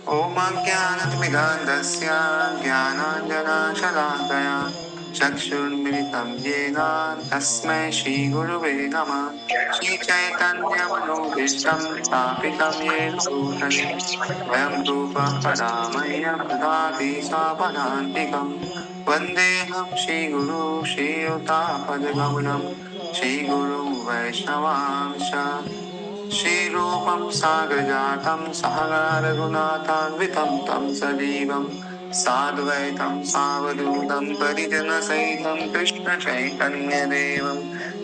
Om Jnanatmigandhasya Jnananjanashalakaya Chakshurmilitam Yena Tasmai Shri Guruve Namah Shri Chaitanya Manobishtam Sthapitam Yena Bhutale Vayam Rupa Paramaya Pradati Sapadantikam Vandeham Shri Guru Shri Yuta Padagamunam Shri Guru Vaishnavamsha Shrirupam Sagrajatam Sahagara Gunathanvitam Tam Sajivam Sadvaitam Savadutam Parijana Saitam Krishna Chaitanya Devam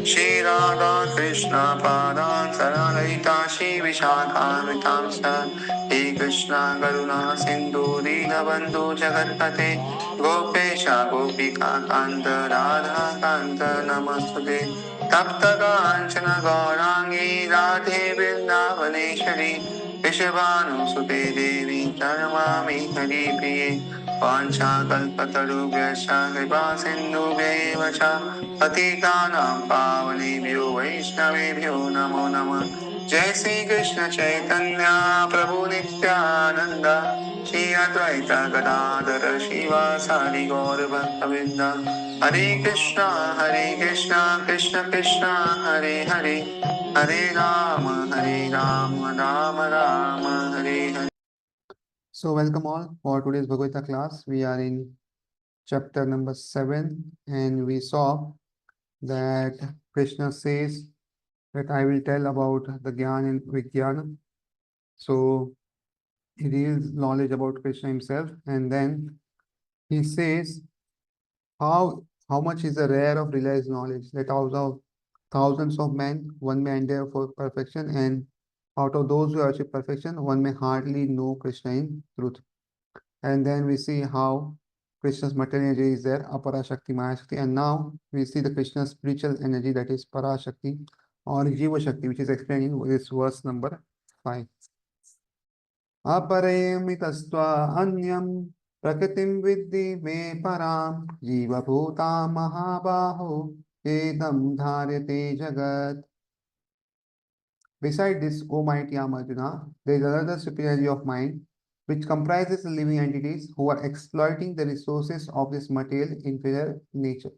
Shri Radha Krishna Padan Saranarita Shri Vishakamitam Sa He Krishna Karuna Sindhu Dinabandhu Jagatpate Gopesha Gopika Kanta Radha Kanta Namaste तप्तकाञ्चन गौराङ्गी Radhe Vrindavaneshwari वृषभानुसुते देवी प्रणमामि हरिप्रिये वाञ्छाकल्पतरुभ्यश्च कृपा सिन्धुभ्यैव च पतितानां पावनेभ्यो वैष्णवेभ्यो नमो नमः जय श्री कृष्ण चैतन्य प्रभु Nityanand Shri Advaita Gadadhar श्रीवासादि गौरभक्तवृन्द Hare Krishna, Krishna Krishna, Hare Hare, Hare Rama, Rama Rama, Hare Hare. So welcome all for today's Bhagavad Gita class. We are in chapter number 7 and we saw that Krishna says that I will tell about the Gyan and Vijnana. So he reveals knowledge about Krishna himself and then he says how much is the rare of realized knowledge that out of thousands of men, one may endeavor for perfection, and out of those who achieve perfection, one may hardly know Krishna in truth. And then we see how Krishna's material energy is there, Apara Shakti, Maya Shakti, and now we see the Krishna's spiritual energy that is Para Shakti or Jiva Shakti, which is explained in this verse number 5. अपरेमितस्त्वा अन्यं प्रकृतिं विद्धि मे परां जीवभूता महाबाहो एदं धार्यते jagat. Beside this, O mighty Arjuna, there is another superiority of mind which comprises the living entities who are exploiting the resources of this material inferior nature.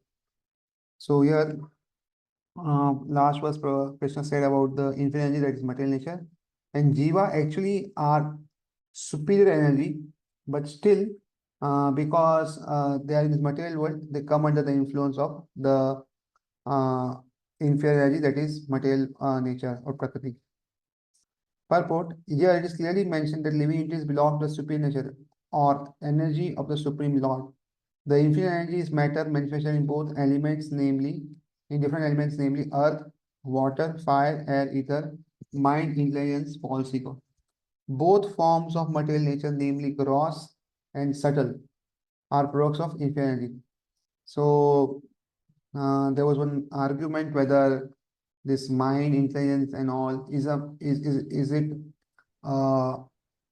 So here, last verse Krishna said about the inferior energy that is material nature, and Jiva actually are superior energy, but still, because they are in this material world, they come under the influence of the inferior energy that is material nature or prakriti. Purport, here it is clearly mentioned that living entities belong to the supreme nature or energy of the Supreme Lord. The inferior energy is matter manifested in both elements, namely, in different elements, namely earth, water, fire, air, ether, mind, intelligence, false ego. Both forms of material nature, namely gross and subtle, are products of inferior energy. So there was one argument whether this mind, intelligence, and all is it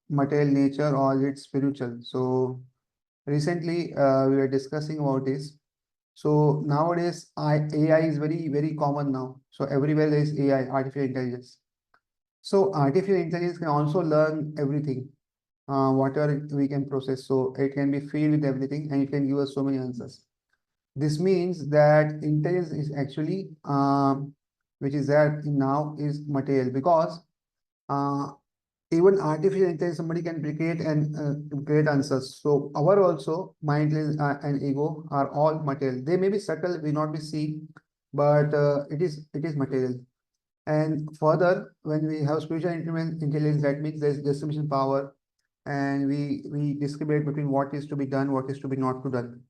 material nature or is it spiritual? So recently we were discussing about this. So nowadays AI is very common now. So everywhere there is AI, artificial intelligence. So artificial intelligence can also learn everything, whatever we can process. So it can be filled with everything and it can give us so many answers. This means that intelligence is actually, which is there now is material because even artificial intelligence, somebody can create and create answers. So our also mind and ego are all material. They may be subtle, we not be seen, but it is material. And further, when we have spiritual intelligence, that means there's discrimination power, and we discriminate between what is to be done, what is to be not to done.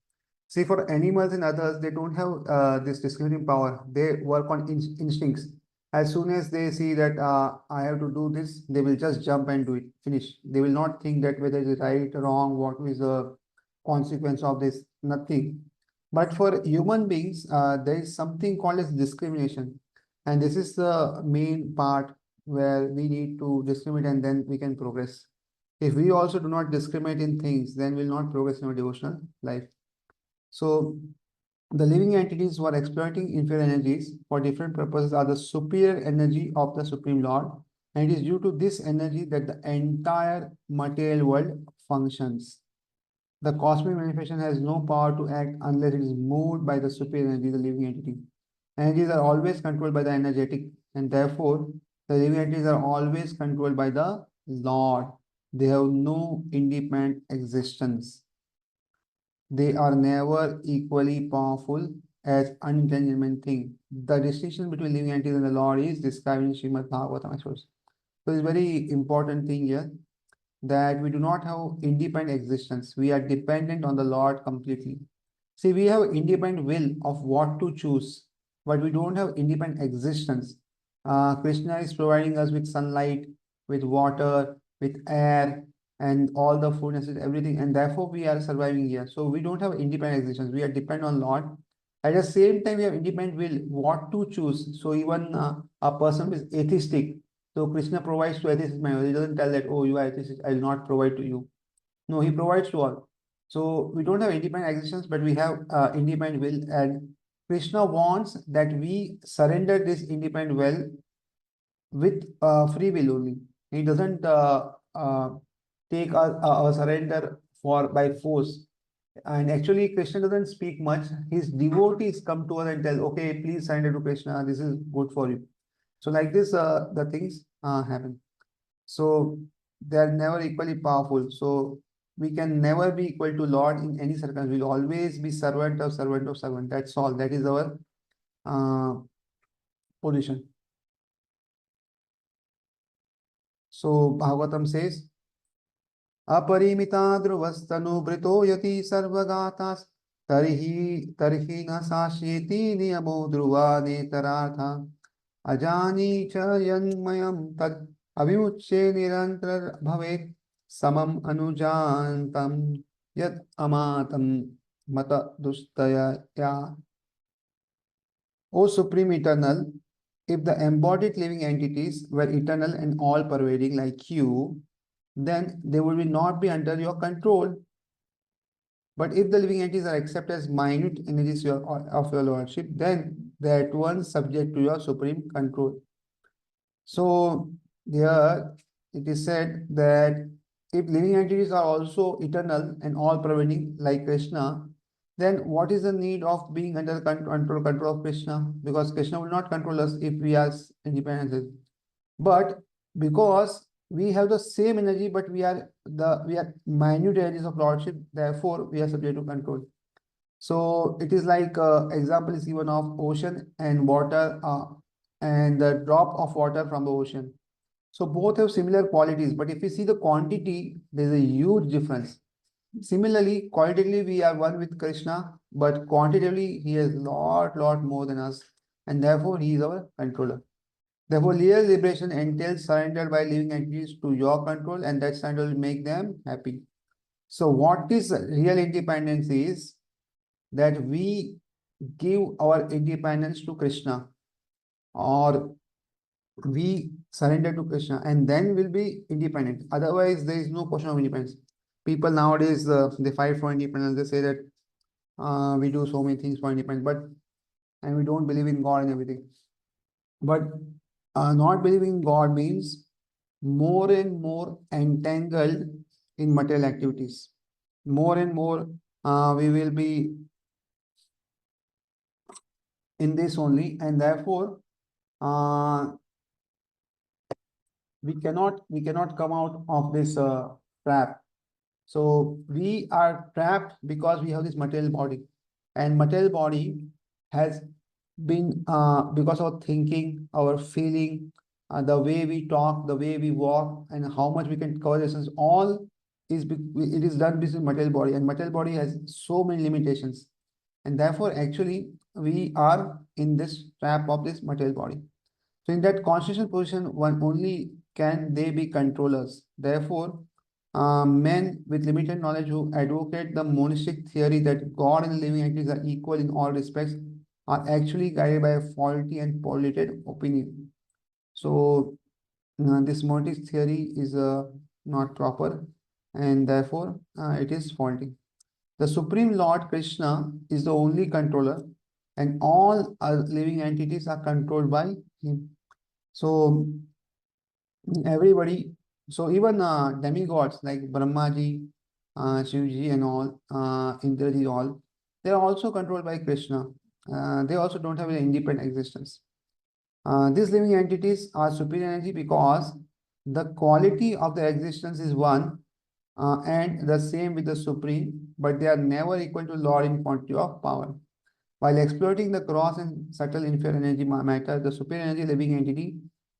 See, for animals and others, they don't have this discriminating power. They work on instincts. As soon as they see that I have to do this, they will just jump and do it. Finish. They will not think that whether it is right or wrong, what is the consequence of this. Nothing. But for human beings, there is something called as discrimination, and this is the main part where we need to discriminate, and then we can progress. If we also do not discriminate in things, then we'll not progress in our devotional life. So the living entities who are exploiting inferior energies for different purposes are the superior energy of the Supreme Lord, And it is due to this energy that the entire material world functions. The cosmic manifestation has no power to act unless it is moved by the superior energy, the living entity. Energies are always controlled by the energetic, and therefore the living entities are always controlled by the Lord. They have no independent existence. They are never equally powerful as unintelligent thing. The distinction between living entities and the Lord is described in Srimad Bhagavatam. So it's very important thing here that we do not have independent existence. We are dependent on the Lord completely. See, we have independent will of what to choose, but we don't have independent existence. Krishna is providing us with sunlight, with water, with air, and all the food and everything, and therefore we are surviving here. So we don't have independent existence. We are dependent on Lord. At the same time, we have independent will what to choose. So even a person is atheistic. So Krishna provides to atheists. He doesn't tell that, oh, you are atheist, I will not provide to you. No, he provides to all. So we don't have independent existence, but we have independent will. And Krishna wants that we surrender this independent will with free will only. He doesn't take a surrender for by force. And actually, Krishna doesn't speak much. His devotees come to us and tell, okay, please surrender to Krishna. This is good for you. So like this, the things happen. So they are never equally powerful. So we can never be equal to Lord in any circumstance. We'll always be servant of servant of servant. That's all. That is our uh, position. So Bhagavatam says, Aparimita dhruvastanu yati sarvagatas tarhi na sasheti niyamo dhruva netarartha ajani cha yanmayam tad अभिमुच्य निरंतर भवेत् समम अनुजानतम यद अमातम मत दुस्तया. O Supreme Eternal, if the embodied living entities were eternal and all pervading like you, then they would not be under your control. But if the living entities are accepted as minute energies of your lordship, then they are at once subject to your supreme control. So here it is said that if living entities are also eternal and all pervading like Krishna, then what is the need of being under the control of Krishna? Because Krishna will not control us if we are independent. But because we have the same energy, but we are minute energies of lordship, therefore we are subject to control. So it is like example is given of ocean and water and the drop of water from the ocean. So both have similar qualities, but if you see the quantity, there's a huge difference. Similarly, qualitatively we are one with Krishna, but quantitatively he has lot more than us, and therefore he is our controller. Therefore, real liberation entails surrender by living entities to your control, and that surrender will make them happy. So what is real independence is that we give our independence to Krishna, or we surrender to Krishna, and then we'll be independent. Otherwise, there is no question of independence. People nowadays, they fight for independence. They say that we do so many things for independence, but and we don't believe in God and everything. But not believing in God means more and more entangled in material activities. More and more we will be in this only, and therefore uh, we cannot come out of this trap. So we are trapped because we have this material body, and material body has been because of thinking, our feeling, the way we talk, the way we walk, and how much we can cover distance. All it is done because material body, and material body has so many limitations, and therefore actually we are in this trap of this material body. So in that constitutional position, one only can they be controllers. Therefore, men with limited knowledge who advocate the monistic theory that God and the living entities are equal in all respects are actually guided by a faulty and polluted opinion. So this monistic theory is not proper, and therefore it is faulty. The Supreme Lord Krishna is the only controller, and all living entities are controlled by him. So everybody. So even demigods like Brahmaji, Shivji and all, Indraji all, they are also controlled by Krishna. They also don't have an independent existence. These living entities are superior energy because the quality of their existence is one and the same with the supreme, but they are never equal to Lord in quantity of power. While exploiting the gross and subtle inferior energy matter, the superior energy living entity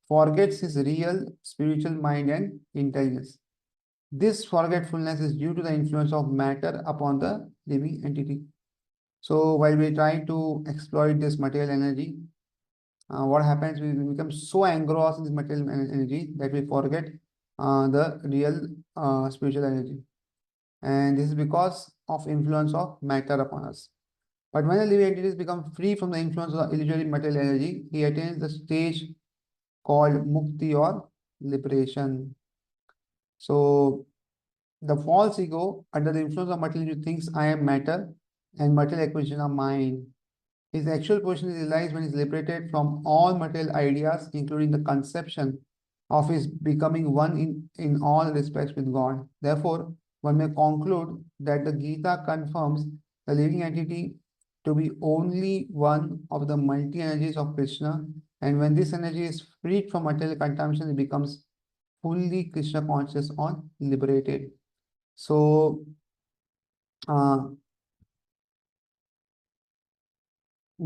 forgets his real spiritual mind and intelligence. This forgetfulness is due to the influence of matter upon the living entity. So while we try to exploit this material energy, what happens? We become so engrossed in this material energy that we forget the real spiritual energy. And this is because of influence of matter upon us. But when the living entities become free from the influence of the illusory material energy, he attains the stage called mukti or liberation. So the false ego, under the influence of material energy, thinks I am matter and material acquisition are mine. His actual position is realized when he is liberated from all material ideas, including the conception of his becoming one in all respects with God. Therefore, one may conclude that the Gita confirms the living entity to be only one of the multi energies of Krishna, and when this energy is freed from material contamination, it becomes fully Krishna conscious or liberated. So, uh,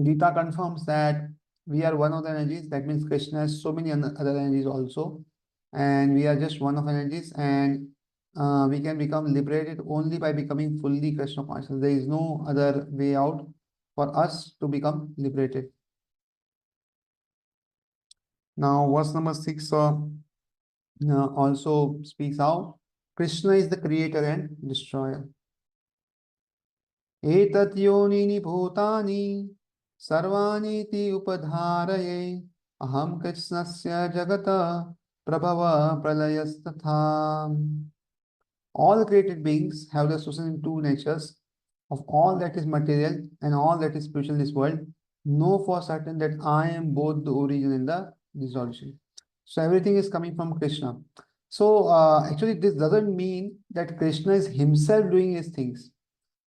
Gita confirms that we are one of the energies. That means Krishna has so many other energies also, and we are just one of energies, and we can become liberated only by becoming fully Krishna conscious. There is no other way out for us to become liberated. Now, verse number 6 also speaks out Krishna is the creator and destroyer. एतत् योनीनि भूतानि सर्वाणीति उपधारये अहं कृष्णस्य जगतः प्रभवः प्रलयस्तथा. All created beings have the association two natures of all that is material and all that is spiritual in this world. Know for certain that I am both the origin and the dissolution. So everything is coming from Krishna. So actually, this doesn't mean that Krishna is himself doing his things.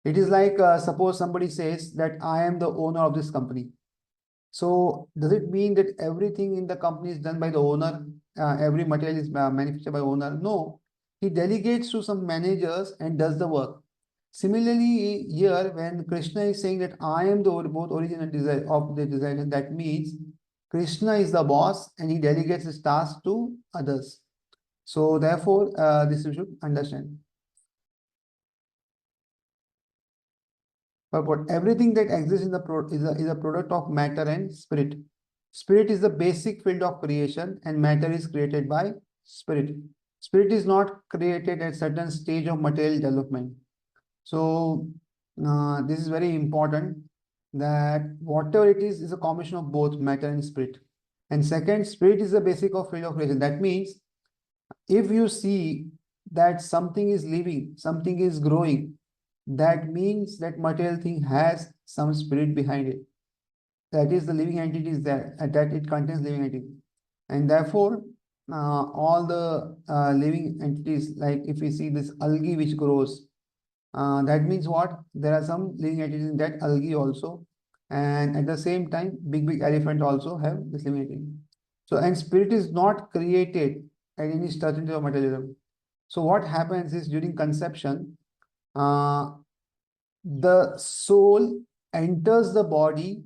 It is like suppose somebody says that I am the owner of this company. So does it mean that everything in the company is done by the owner? Every material is manufactured by owner? No, he delegates to some managers and does the work. Similarly, here when Krishna is saying that I am the both origin and desire of the designer, that means Krishna is the boss and he delegates his task to others. So therefore, this you should understand. But everything that exists in the is a product of matter and spirit. Spirit is the basic field of creation, and matter is created by spirit. Spirit is not created at certain stage of material development. So this is very important that whatever it is a combination of both matter and spirit. And second, spirit is the basic of field of creation. That means if you see that something is living, something is growing, that means that material thing has some spirit behind it. That is the living entity is there, that it contains living entity. And therefore, all the living entities, like if we see this algae which grows, that means what? There are some living entities in that algae also. And at the same time, big elephant also have this living entity. So, and spirit is not created at any certain of materialism. So what happens is during conception, uh, the soul enters the body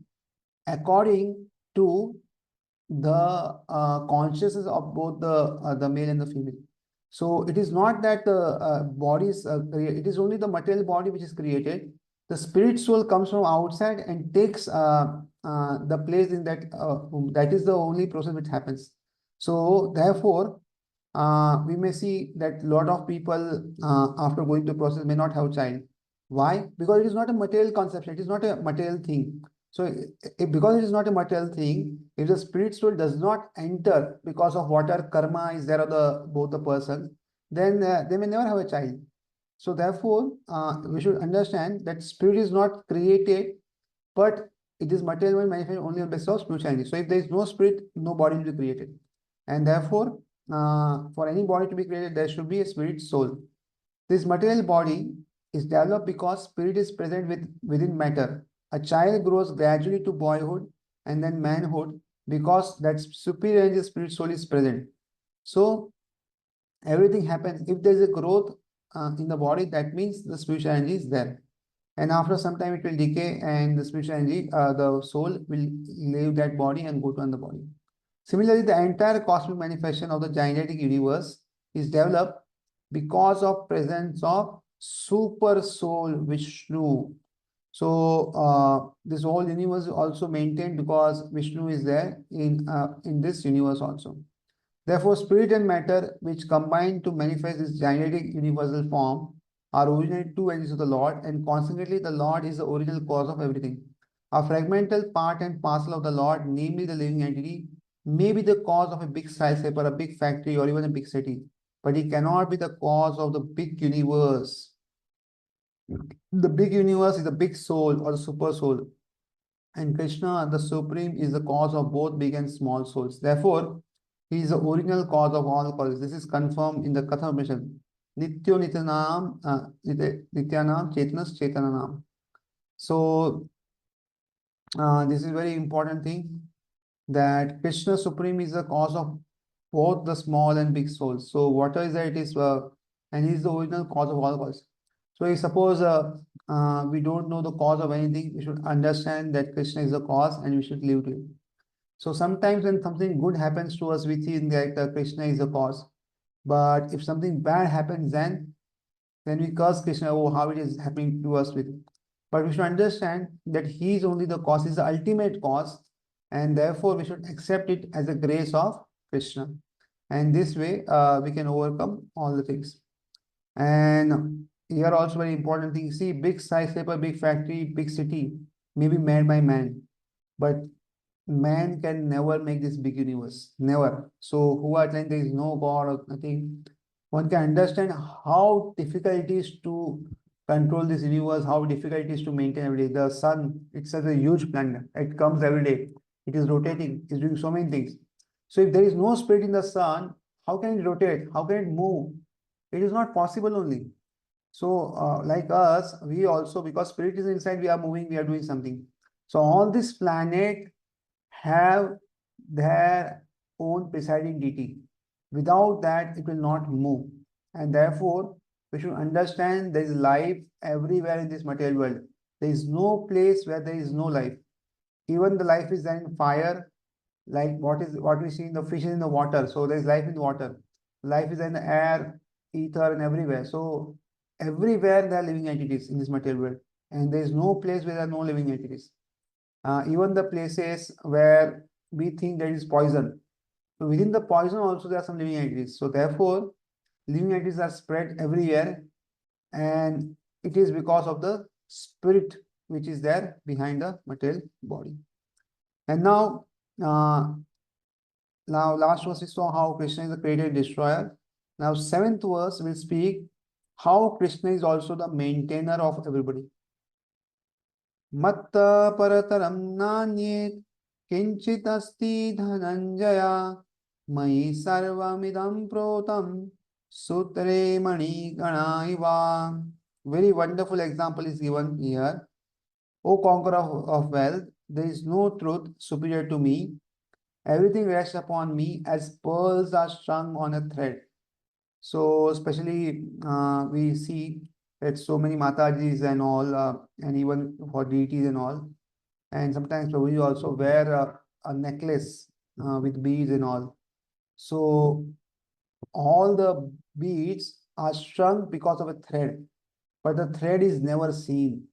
according to the consciousness of both the male and the female. So it is not that the body is it is only the material body which is created. The spirit soul comes from outside and takes the place in that. That is the only process which happens. So therefore, we may see that a lot of people after going through the process may not have child. Why? Because it is not a material conception. It is not a material thing. So because it is not a material thing, if the spirit soul does not enter because of whatever karma is there of the both the person, then they may never have a child. So therefore, we should understand that spirit is not created, but it is material manifested only on the basis of spirituality. So if there is no spirit, no body will be created. And therefore, for any body to be created, there should be a spirit soul. This material body is developed because spirit is present within matter. A child grows gradually to boyhood and then manhood because that superior energy spirit soul is present. So everything happens. If there is a growth in the body, that means the spiritual energy is there. And after some time, it will decay, and the spiritual energy, the soul will leave that body and go to another body. Similarly, the entire cosmic manifestation of the gigantic universe is developed because of presence of super soul Vishnu. So this whole universe is also maintained because Vishnu is there in this universe also. Therefore, spirit and matter, which combine to manifest this gigantic universal form, are originally two entities of the Lord, and consequently, the Lord is the original cause of everything. A fragmental part and parcel of the Lord, namely the living entity, may be the cause of a big skyscraper, a big factory, or even a big city, but he cannot be the cause of the big universe. The big universe is the big soul or the super soul, and Krishna, the Supreme, is the cause of both big and small souls. Therefore, he is the original cause of all causes. This is confirmed in the Katha mission. Nityo Nityanam, Nityanam, Chetanas Chetananam. So, this is very important thing that Krishna Supreme is the cause of both the small and big souls. So, whatever is there, it is, and he is the original cause of all causes. So, if suppose we don't know the cause of anything, we should understand that Krishna is the cause and we should live to it. So sometimes when something good happens to us, we think that Krishna is the cause. But if something bad happens, then we curse Krishna, oh, how it is happening to us with. But we should understand that he is only the cause, he is the ultimate cause, and therefore we should accept it as a grace of Krishna. And this way, we can overcome all the things. And here also very important thing, see, big skyscraper, big factory, big city may be made by man, but man can never make this big universe. Never. So who are saying there is no God or nothing? One can understand how difficult it is to control this universe, how difficult it is to maintain every day. The sun, it's such a huge planet. It comes every day. It is rotating. It's doing so many things. So if there is no spirit in the sun, how can it rotate? How can it move? It is not possible only. So like us, we also, because spirit is inside, we are moving, we are doing something. So all this planet have their own presiding deity. Without that, it will not move. And therefore, we should understand there is life everywhere in this material world. There is no place where there is no life. Even the life is there in fire, like what we see in the fishes in the water. So there is life in the water. Life is in the air, ether, and everywhere. So everywhere there are living entities in this material world. And there is no place where there are no living entities. Even the places where we think there is poison. So within the poison also there are some living entities. So therefore, living entities are spread everywhere, and it is because of the spirit which is there behind the material body. And now, last verse we saw how Krishna is the creator destroyer. Now seventh verse will speak how Krishna is also the maintainer of everybody. Matta parataram nanyet kinchit asti dhananjaya mayi sarvamidam protam sutre mani ganaiva. Very wonderful example is given here. O conqueror of wealth, there is no truth superior to me. Everything rests upon me as pearls are strung on a thread. So especially we see that so many Matajis and all, and even for deities and all, and sometimes we also wear a necklace with beads and all. So all the beads are strung because of a thread, but the thread is never seen.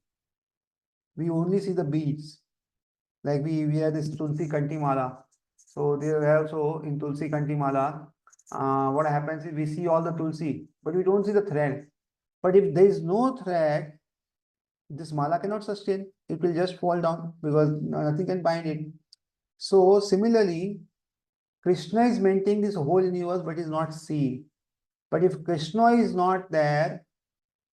We only see the beads. Like we wear this Tulsi Kanti Mala. So there also in Tulsi Kanti Mala, what happens is we see all the Tulsi, but we don't see the thread. But if there is no thread, this mala cannot sustain. It will just fall down because nothing can bind it. So similarly, Krishna is maintaining this whole universe, but is not seen. But if Krishna is not there,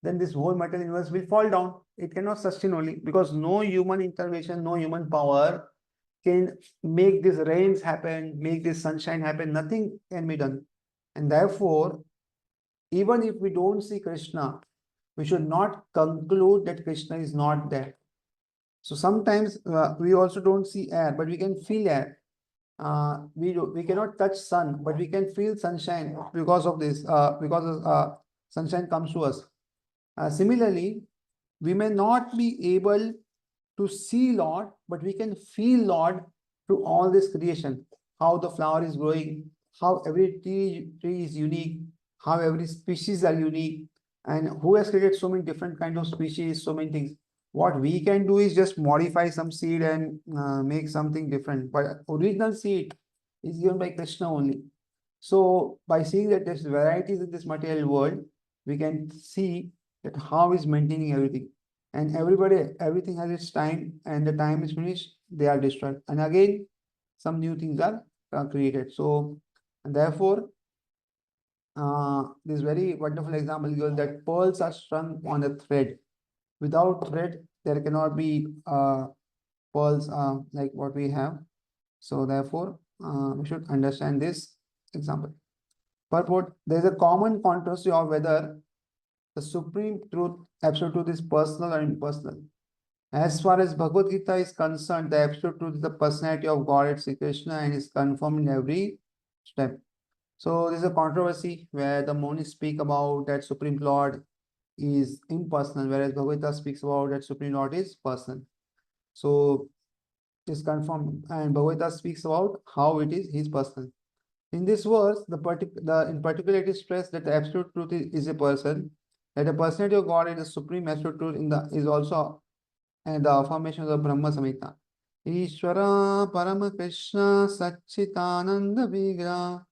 then this whole material universe will fall down. It cannot sustain only because no human intervention, no human power can make these rains happen, make this sunshine happen. Nothing can be done. And therefore, even if we don't see Krishna, we should not conclude that Krishna is not there. So sometimes we also don't see air, but we can feel air. We cannot touch sun, but we can feel sunshine because of this, because sunshine comes to us. Similarly, we may not be able to see Lord, but we can feel Lord through all this creation. How the flower is growing, how every tree is unique, how every species are unique, and who has created so many different kind of species, so many things. What we can do is just modify some seed and make something different. But original seed is given by Krishna only. So by seeing that there's varieties in this material world, we can see that how is maintaining everything. And everything has its time, and the time is finished, they are destroyed. And again, some new things are created. So, and therefore, this very wonderful example given that pearls are strung on a thread. Without thread, there cannot be pearls like what we have. So therefore, we should understand this example. Purport, there is a common controversy of whether the supreme truth, absolute truth is personal or impersonal. As far as Bhagavad Gita is concerned, the absolute truth is the personality of God, Sri Krishna, and is confirmed in every step. So there is a controversy where the Monis speak about that Supreme Lord is impersonal, whereas Bhagavad Gita speaks about that Supreme Lord is personal. So it's confirmed, and Bhagavad Gita speaks about how it is his personal. In this verse, in particular, it is stressed that the absolute truth is a person, that the personality of God is the supreme absolute truth is also and the affirmation of the Brahma Samhita. Ishvara Parama Krishna Satchitananda Vigra.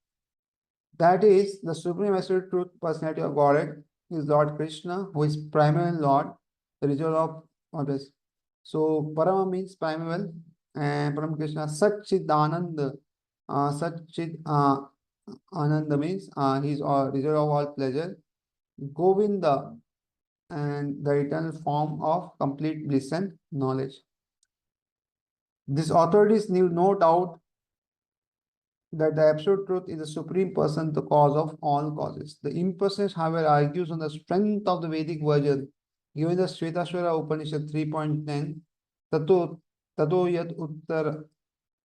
That is the supreme absolute truth personality of Godhead is Lord Krishna, who is primal Lord, the result of all this. So Parama means primal, and Param Krishna Satchitananda. Satchit Ananda means he is all result of all pleasure. Govinda, and the eternal form of complete bliss and knowledge. These authorities leave no doubt that the absolute truth is the supreme person, the cause of all causes. The impersonalist, however, argues on the strength of the Vedic version, given the Shvetashvara Upanishad 3.10, Tato Tato Yat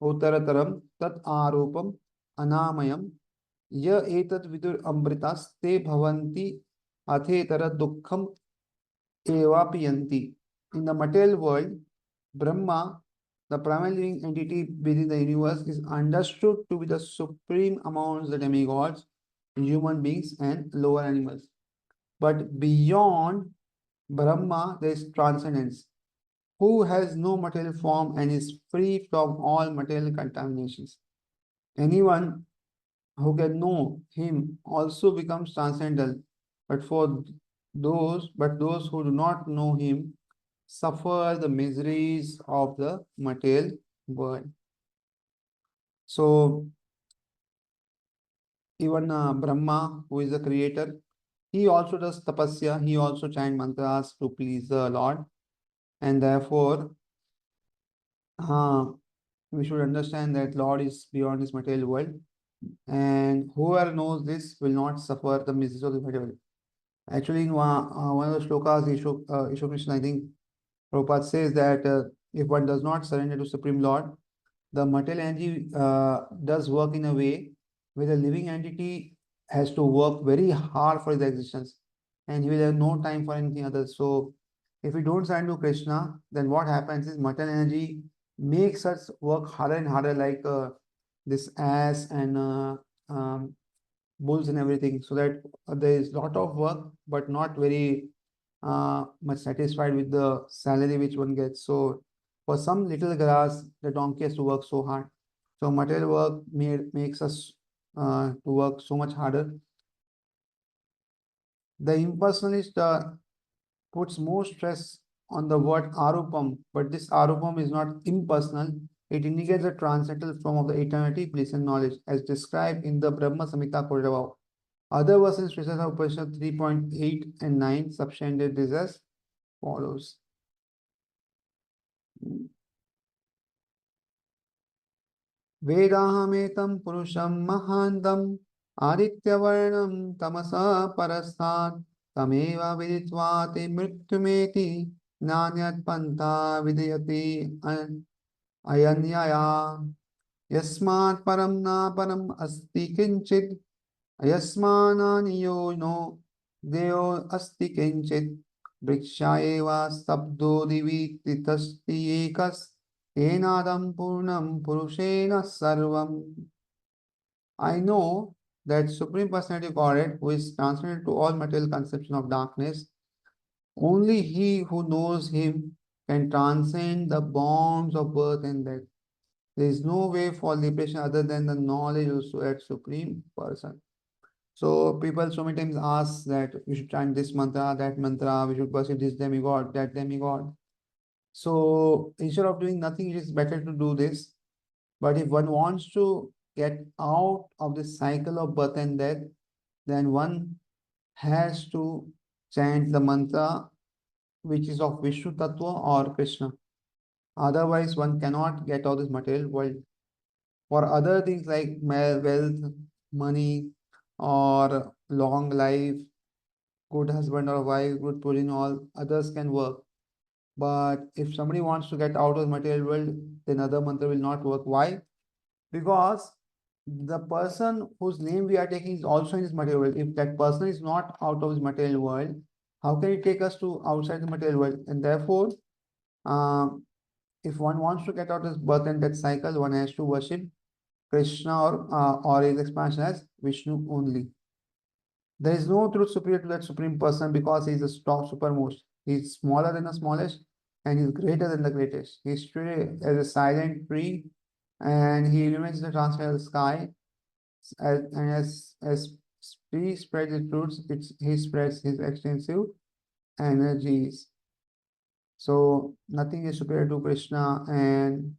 Uttarataram Tat Arupam Anamayam Ya Etat Vidur Amritas Te Bhavanti Athetara Dukkham Evapiyanti. In the material world, Brahma, the primary living entity within the universe, is understood to be the supreme amongst the demigods, human beings, and lower animals. But beyond Brahma, there is transcendence, who has no material form and is free from all material contaminations. Anyone who can know him also becomes transcendental, but those who do not know him suffer the miseries of the material world. So even Brahma, who is the creator, he also does tapasya, he also chant mantras to please the Lord, and therefore uh, we should understand that Lord is beyond this material world, and whoever knows this will not suffer the miseries of the material world. Actually, in one of the shlokas, Isho Krishna, I think, Prabhupada says that if one does not surrender to Supreme Lord, the material energy does work in a way where the living entity has to work very hard for his existence, and he will have no time for anything else. So, if we don't surrender to Krishna, then what happens is material energy makes us work harder and harder, like this ass and bulls and everything, so that there is lot of work, but not very much satisfied with the salary which one gets. So for some little grass, the donkey has to work so hard. So material work makes us to work so much harder. The impersonalist puts more stress on the word arupam, but this arupam is not impersonal. It indicates a transcendental form of the eternity, bliss, and knowledge, as described in the Brahma Samhita quoted above. Other verses, Srisada Upanishad 3.8 and 9, substantiate this as follows. Vedahametam purusham mahantam Adityavarnam tamasa parasthat tameva viditva te mrityumeti nanyat panta vidayati ayanyaya yasmat param na param asti kinchit यस्मानानियो नो देयो अस्ति किंचित वृक्षा एव स्तब्धो दिवि तितस्ति एकस् तेनादं पूर्णं पुरुषेण सर्वम्. I know that Supreme Personality of Godhead, who is transcendent to all material conception of darkness, only he who knows him can transcend the bonds of birth and death. There is no way for liberation other than the knowledge of that Supreme Person. So people so many times ask that we should chant this mantra, that mantra, we should worship this demigod, that demigod. So instead of doing nothing, it is better to do this. But if one wants to get out of this cycle of birth and death, then one has to chant the mantra which is of Vishnu Tattva or Krishna. Otherwise, one cannot get out of this material world. For other things like wealth, money, or long life, good husband or wife, good position, all others can work. But if somebody wants to get out of the material world, then other mantra will not work. Why? Because the person whose name we are taking is also in this material world. If that person is not out of this material world, how can he take us to outside the material world? And therefore, um, if one wants to get out of this birth and death cycle, one has to worship Krishna or his expansion as Vishnu only. There is no truth superior to that supreme person because he is the top supermost. He is smaller than the smallest and he is greater than the greatest. He is treated as a silent tree and he illuminates the transparent sky. And as tree spreads its roots, he spreads his extensive energies. So nothing is superior to Krishna. And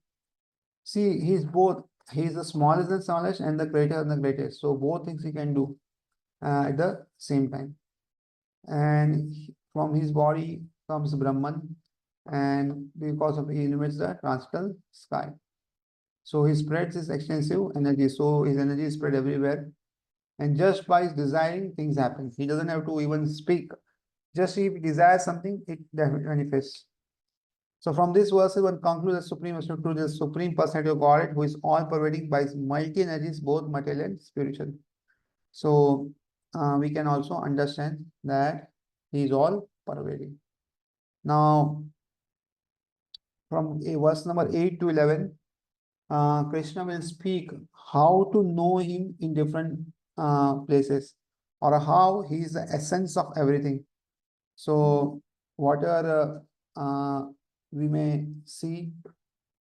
see, he's both. He's the smallest and smallest and the greater and the greatest. So both things he can do at the same time. And from his body comes Brahman, and because of he illuminates the transcendental sky. So he spreads his extensive energy. So his energy is spread everywhere. And just by his desiring, things happen. He doesn't have to even speak. Just if he desires something, it manifests. So from this verse, one concludes that Supreme is to the Supreme Personality of Godhead, who is all pervading by his multi energies, both material and spiritual. So we can also understand that he is all pervading. Now, from verse number 8 to 11, Krishna will speak how to know him in different places or how he is the essence of everything. So, whatever we may see,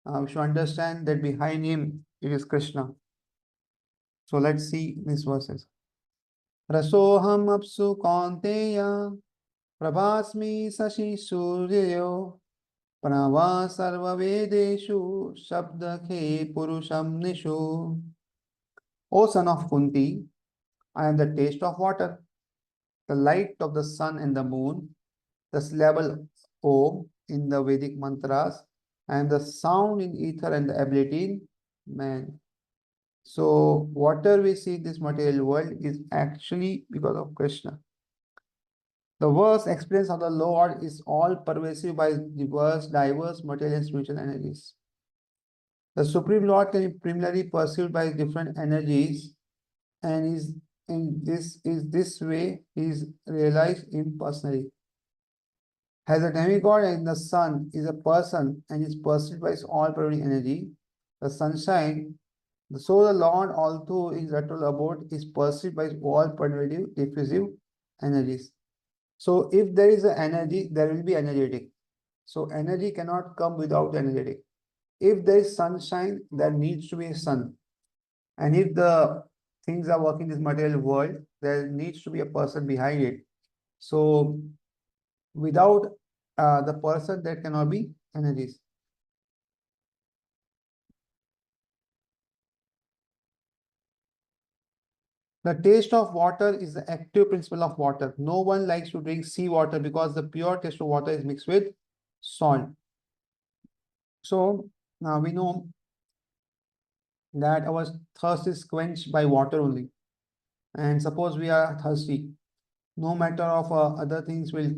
we should understand that behind him it is Krishna. So, let's see these verses. Rasoham apsu kaunteya prabhasmi sashi suryayo Pranava sarva vedeshu shabdakhe purusham nishu. O son of Kunti, I am the taste of water, the light of the sun and the moon, the syllable Om in the Vedic mantras, and the sound in ether and the ability in man. So, whatever we see in this material world is actually because of Krishna. The verse explains how the Lord is all pervasive by diverse material and spiritual energies. The Supreme Lord can be primarily perceived by different energies, and is in this way he is realized impersonally. As a demigod and the sun is a person and is perceived by his all-pervading energy, the sunshine, so the Lord, although in his eternal abode, is perceived by his all-pervading diffusive energies. So if there is an energy, there will be energetic. So energy cannot come without energetic. If there is sunshine, there needs to be a sun. And if the things are working in this material world, there needs to be a person behind it. So without the person, there cannot be energies. The taste of water is the active principle of water. No one likes to drink sea water because the pure taste of water is mixed with salt. So now we know that our thirst is quenched by water only. And suppose we are thirsty, no matter of other things will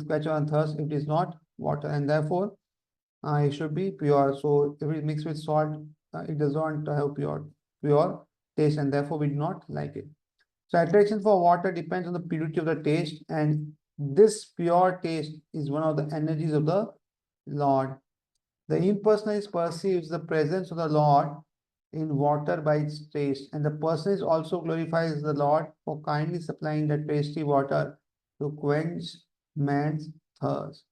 quench our thirst if it is not water, and therefore it should be pure. So if it mixed with salt, it does not have pure taste, and therefore we do not like it. So attraction for water depends on the purity of the taste, and this pure taste is one of the energies of the Lord. The impersonalist perceives the presence of the Lord in water by its taste, and the personalist also glorifies the Lord for kindly supplying the tasty water to quench man's thirst.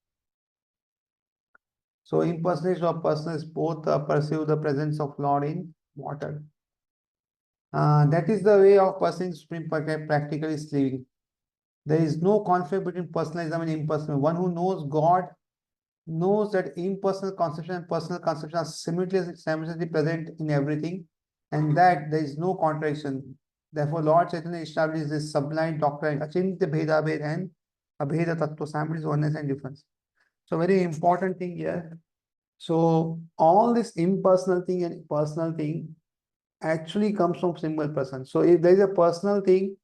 So impersonalist or personalist both perceive the presence of Lord in water. That is the way of perceiving supreme practically living. There is no conflict between personalism and impersonal. One who knows God knows that impersonal conception and personal conception are simultaneously present in everything, and that there is no contradiction. Therefore, Lord Chaitanya established this sublime doctrine, Achintya Bheda Bhed and Abheda Tattva, simultaneous oneness and difference. So, very important thing here. So, all this impersonal thing and personal thing actually comes from single person. So, if there is a personal thing,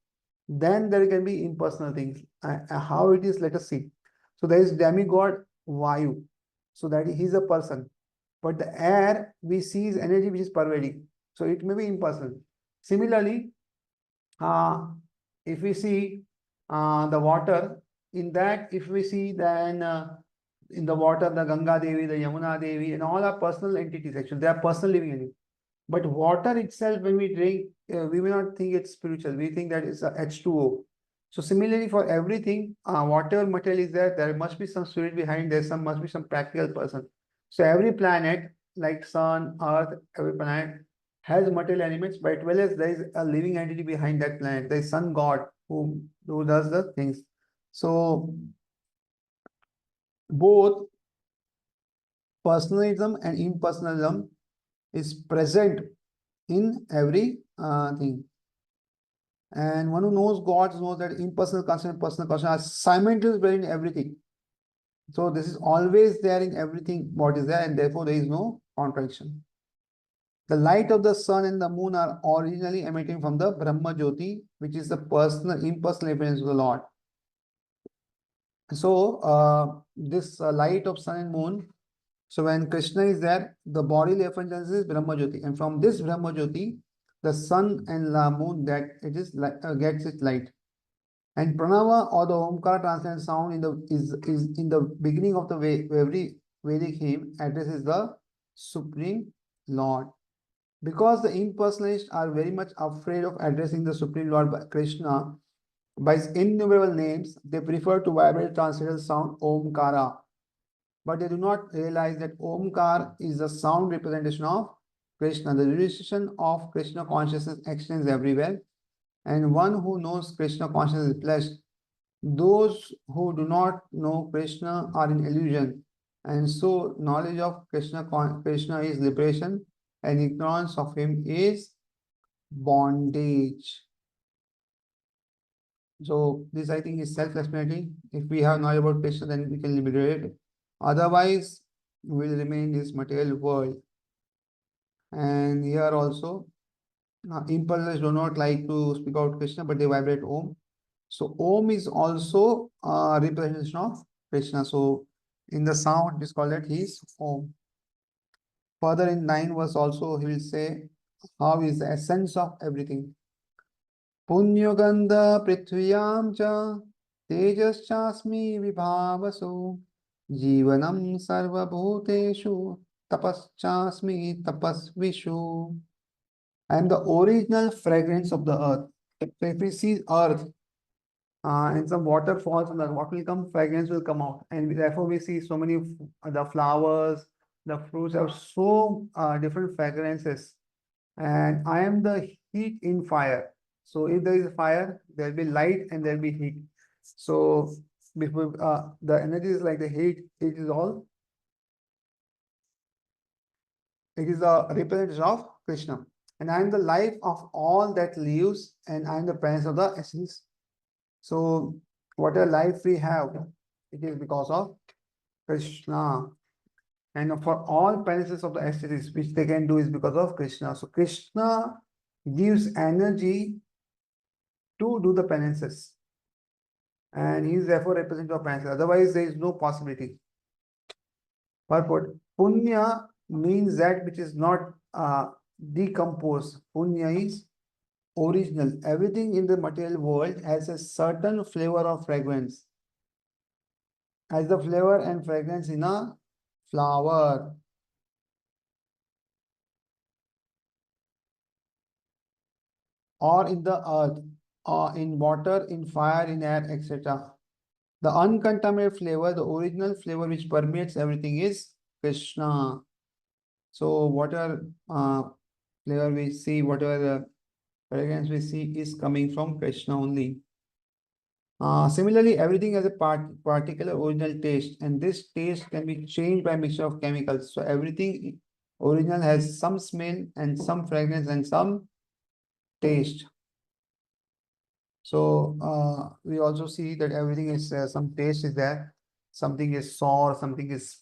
then there can be impersonal things. How it is, let us see. So there is demigod Vayu. So that he is a person. But the air we see is energy which is pervading. So it may be impersonal. Similarly, uh, if we see the water, in that if we see then in the water, the Ganga Devi, the Yamuna Devi, and all are personal entities actually. They are personal living entities. But water itself, when we drink, we may not think it's spiritual. We think that it's a H2O. So similarly, for everything, whatever material is there, there must be some spirit behind. There some must be some practical person. So every planet, like Sun, Earth, every planet has material elements, but as well as there is a living entity behind that planet. There is Sun God who does the things. So both personalism and impersonalism is present in every thing. And one who knows God knows that impersonal consciousness and personal consciousness are simultaneously present in everything. So this is always there in everything what is there, and therefore there is no contradiction. The light of the sun and the moon are originally emitting from the Brahma Jyoti, which is the personal, impersonal appearance of the Lord. So this light of sun and moon, so when Krishna is there, the bodily effulgence is Brahma Jyoti, and from this Brahma Jyoti, the sun and the moon that it is gets its light. And pranava or the omkara transcendent sound is in the beginning of the way every Vedic hymn addresses the Supreme Lord. Because the impersonalists are very much afraid of addressing the Supreme Lord Krishna by his innumerable names, they prefer to vibrate transcendental sound omkara. But they do not realize that omkar is the sound representation of Krishna. The jurisdiction of Krishna consciousness extends everywhere, and one who knows Krishna consciousness is blessed. Those who do not know Krishna are in illusion, and so knowledge of Krishna is liberation, and ignorance of him is bondage. So this I think is self-explanatory. If we have knowledge about Krishna, then we can liberate it. Otherwise, we will remain in this material world. And here also, impulses do not like to speak out Krishna, but they vibrate Om. So Om is also a representation of Krishna. So in the sound, it is called that he is Om. Further in 9 verse also, he will say, how is the essence of everything. Punyogandha prithviyam cha tejaschasmi vibhavaso jivanam sarva bhuteshu tapaschasmi tapasvishu. I am the original fragrance of the earth. So if we see earth and some water falls on that, what will come? Fragrance will come out. And therefore we see so many, the flowers, the fruits have so different fragrances. And I am the heat in fire. So if there is fire, there will be light and there will be heat. So before the energy is like the heat, it is all, it is a representation of Krishna. And I am the life of all that lives, and I am the presence of the essence. So whatever life we have, it is because of Krishna. And for all penances of the ecstasies which they can do is because of Krishna. So Krishna gives energy to do the penances. And he is therefore representative of penances. Otherwise, there is no possibility. Purport. Punya means that which is not decomposed. Punya is original. Everything in the material world has a certain flavor or fragrance. As the flavor and fragrance in a flower. Or in the earth, or in water, in fire, in air, etc. The uncontaminated flavor, the original flavor which permeates everything is Krishna. So whatever flavor we see, whatever the fragrance we see is coming from Krishna only. Similarly, everything has a particular original taste, and this taste can be changed by mixture of chemicals. So everything original has some smell and some fragrance and some taste. So we also see that everything is some taste is there. Something is sour, something is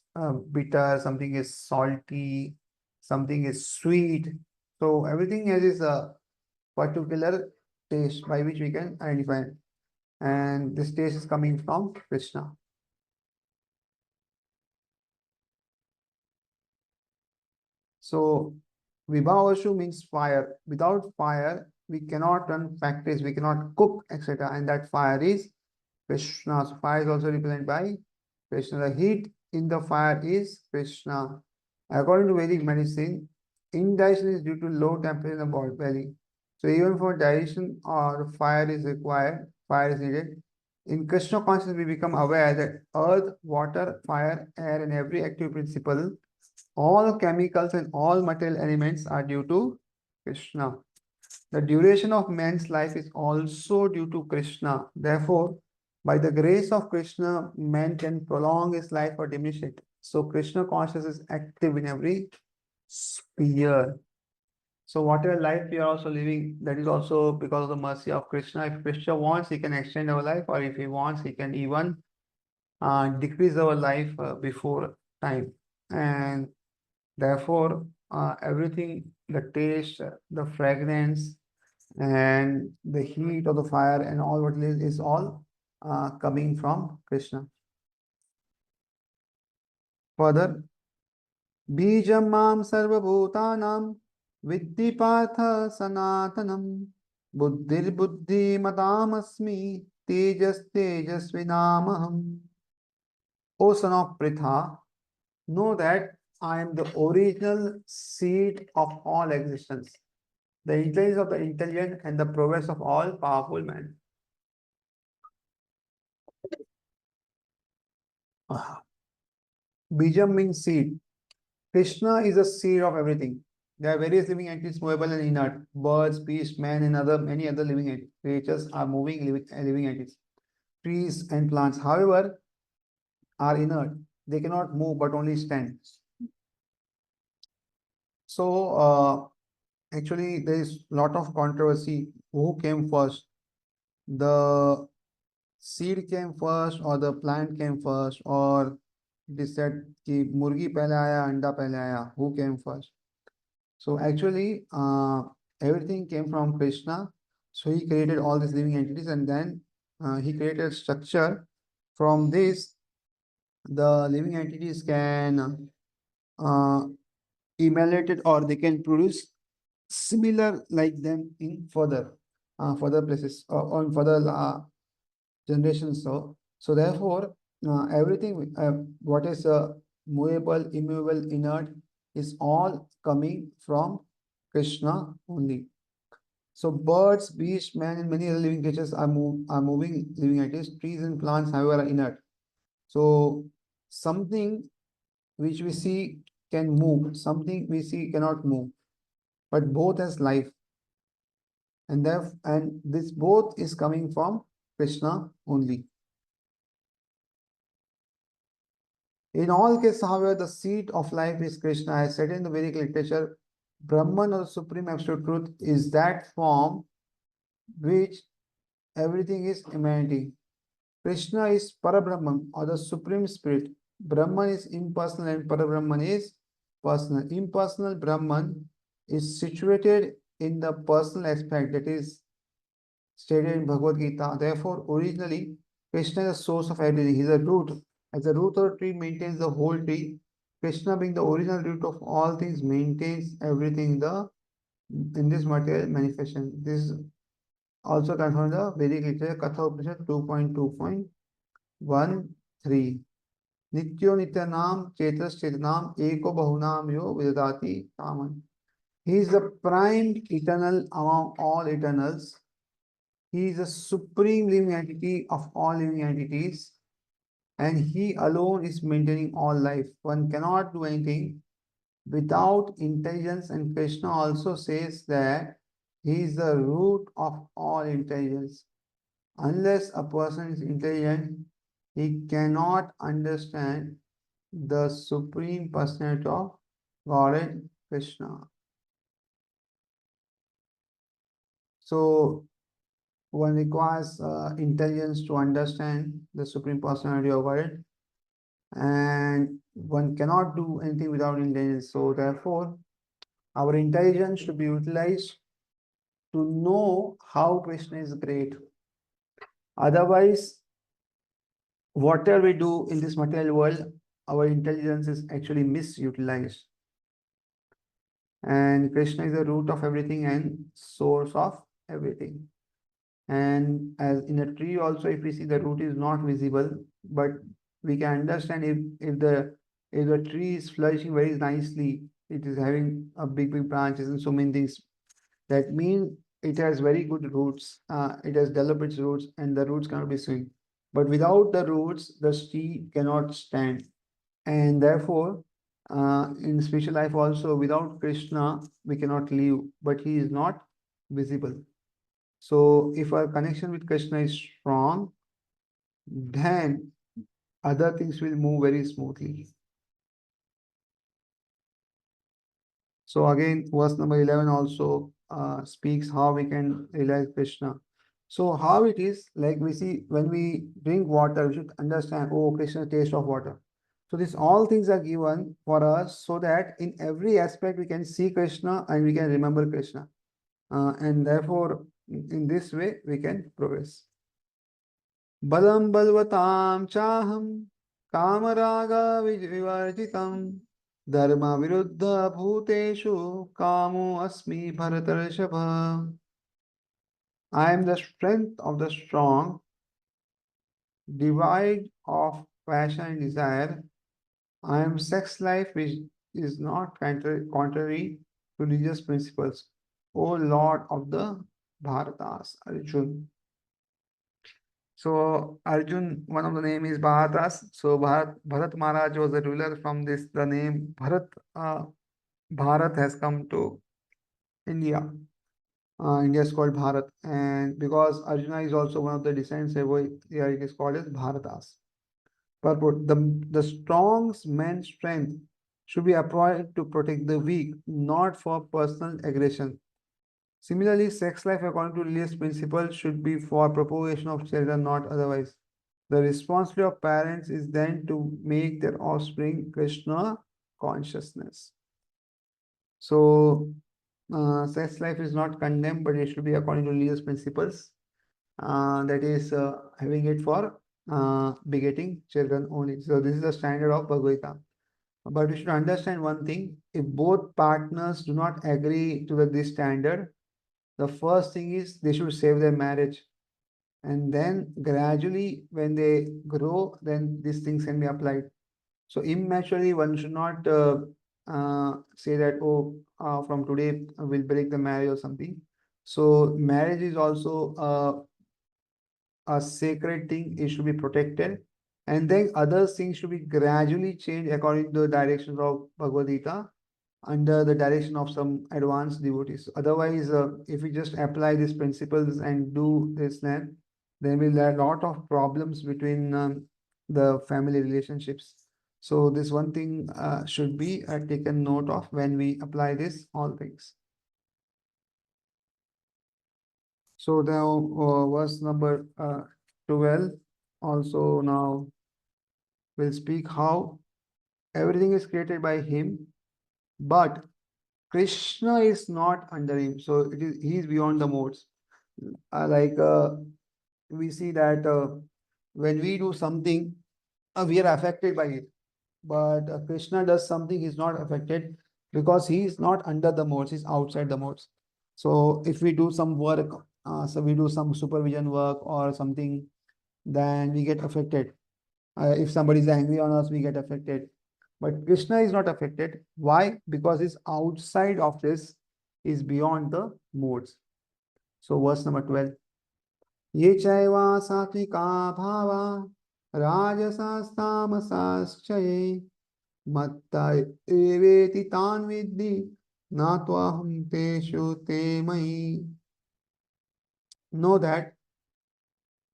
bitter, something is salty, something is sweet. So everything has its particular taste by which we can identify. And this taste is coming from Krishna. So Vibhavashu means fire. Without fire, we cannot run factories, we cannot cook, etc. And that fire is Krishna. So fire is also represented by Krishna. The heat in the fire is Krishna. According to Vedic medicine, indigestion is due to low temperature in the belly. So even for digestion or fire is required, fire is needed. In Krishna consciousness, we become aware that earth, water, fire, air, and every active principle, all chemicals and all material elements are due to Krishna. The duration of man's life is also due to Krishna. Therefore, by the grace of Krishna, man can prolong his life or diminish it. So Krishna consciousness is active in every sphere. So whatever life we are also living, that is also because of the mercy of Krishna. If Krishna wants, he can extend our life, or if he wants, he can even decrease our life before time. And therefore, everything, the taste, the fragrance, and the heat of the fire and all what is all coming from Krishna. Further, Bijam mam sarvabhutanam viddhi partha sanatanam buddhir buddhi matamasmi tejas tejasvinamaham. O son of Pritha, know that I am the original seed of all existence, the intelligence of the intelligent and the prowess of all powerful men. Bijam means seed. Krishna is the seed of everything. There are various living entities, movable and inert. Birds, beasts, man, and many other living creatures are moving living entities. Trees and plants, however, are inert. They cannot move but only stand. So, actually, there is a lot of controversy. Who came first? The seed came first, or the plant came first, or it is said कि मुर्गी पहले आया, अंडा पहले आया. Who came first? So actually, everything came from Krishna. So he created all these living entities, and then he created structure. From this, the living entities can uh, emulate it, or they can produce similar like them in further places, or in further generations. So therefore, everything what is movable, immovable, inert is all coming from Krishna only. So birds, beasts, man, and many other living creatures are moving living entities. Trees and plants, however, are inert. So something which we see can move, something we see cannot move, but both has life. And this both is coming from Krishna only. In all cases, however, the seat of life is Krishna. As said in the Vedic literature, Brahman, or the supreme absolute truth, is that form which everything is emanating. Krishna is Parabrahman, or the supreme spirit. Brahman is impersonal and Parabrahman is personal. Impersonal Brahman is situated in the personal aspect, that is stated in Bhagavad Gita. Therefore, originally, Krishna is the source of everything. He is a root. As the root of a tree maintains the whole tree, Krishna, being the original root of all things, maintains everything in this material manifestation. This also comes from the Vedic literature Katha Upanishad 2.2.13. Nityo Nityanam Chetas Chetanam Eko Bahunam Yo Vidadati Kaman. He is the prime eternal among all eternals. He is the supreme living entity of all living entities, and he alone is maintaining all life. One cannot do anything without intelligence, and Krishna also says that he is the root of all intelligence. Unless a person is intelligent, he cannot understand the supreme personality of Godhead Krishna. So one requires intelligence to understand the supreme personality of Godhead, and one cannot do anything without intelligence. So therefore, our intelligence should be utilized to know how Krishna is great. Otherwise, whatever we do in this material world, our intelligence is actually misutilized. And Krishna is the root of everything and source of everything. And as in a tree also, if we see the root is not visible, but we can understand if the tree is flourishing very nicely, it is having a big branches and so many things. That means it has very good roots. It has developed its roots, and the roots cannot be swing. But without the roots, the tree cannot stand. And therefore, in spiritual life also, without Krishna, we cannot live. But he is not visible. So if our connection with Krishna is strong, then other things will move very smoothly. So again, verse number 11 also speaks how we can realize Krishna. So how it is, like we see when we drink water, we should understand, oh, Krishna, taste of water. So these all things are given for us so that in every aspect we can see Krishna and we can remember Krishna. And therefore, in this way, we can progress. Balam balvatam chaham kamaraga vivarjitam dharma viruddha bhuteshu kamo asmi bharatarshava. I am the strength of the strong, devoid of passion and desire. I am sex life which is not contrary to religious principles. O Lord of the Bharatas, Arjun. So Arjun, one of the name is Bharatas. So Bharat Maharaj was the ruler from this. The name Bharat has come to India. India is called Bharat, and because Arjuna is also one of the descendants, here it is called as Bharatas. Purport: the strong man's strength should be applied to protect the weak, not for personal aggression. Similarly, sex life according to religious principles should be for propagation of children, not otherwise. The responsibility of parents is then to make their offspring Krishna consciousness. So, sex life is not condemned, but it should be according to religious principles. That is having it for begetting children only. So, this is the standard of Bhagavad Gita. But we should understand one thing: if both partners do not agree to this standard, the first thing is they should save their marriage, and then gradually when they grow, then these things can be applied. So immaturely one should not say that, oh, from today we'll break the marriage or something. So marriage is also a sacred thing. It should be protected, and then other things should be gradually changed according to the directions of Bhagavad Gita, under the direction of some advanced devotees. Otherwise, if we just apply these principles and do this, then there will be a lot of problems between the family relationships. So this one thing should be taken note of when we apply this all things. So now verse number 12 also now will speak how everything is created by him, but Krishna is not under him. So he is beyond the modes. We see that when we do something, we are affected by it. But Krishna does something, he's not affected because he is not under the modes, he's outside the modes. So if we do some work, so we do some supervision work or something, then we get affected. If somebody is angry on us, we get affected. But Krishna is not affected. Why? Because he's outside of this, is beyond the modes. So verse number 12. Ye chaiva satvika bhava rajasastamasaschaye matta eveti tan vidhi natvaham teshu te mai. Know that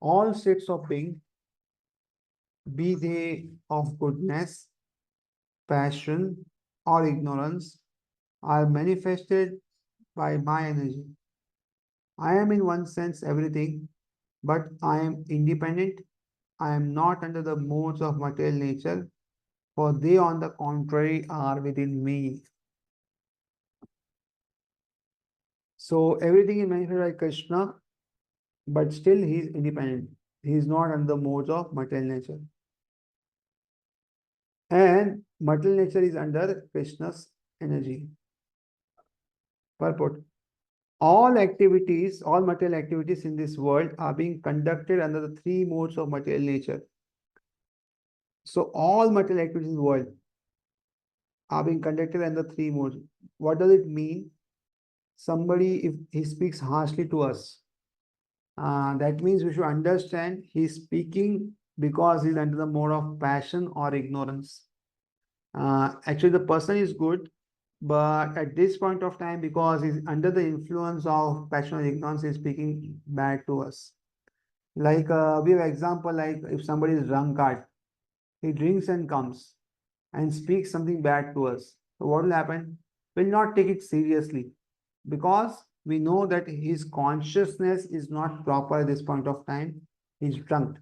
all states of being, be they of goodness, passion, or ignorance, are manifested by my energy. I am in one sense everything, but I am independent. I am not under the modes of material nature, for they, on the contrary, are within me. So everything is manifested by Krishna, but still he is independent. He is not under the modes of material nature. And material nature is under Krishna's energy. Purport. All activities, all material activities in this world are being conducted under the three modes of material nature. So all material activities in the world are being conducted under three modes. What does it mean? Somebody, if he speaks harshly to us, that means we should understand he's speaking because he's under the mode of passion or ignorance. Actually, the person is good, but at this point of time, because he's under the influence of passion or ignorance, he's speaking bad to us. Like we have example, like if somebody is drunkard, he drinks and comes and speaks something bad to us. So what will happen? We'll not take it seriously because we know that his consciousness is not proper at this point of time. He's drunk.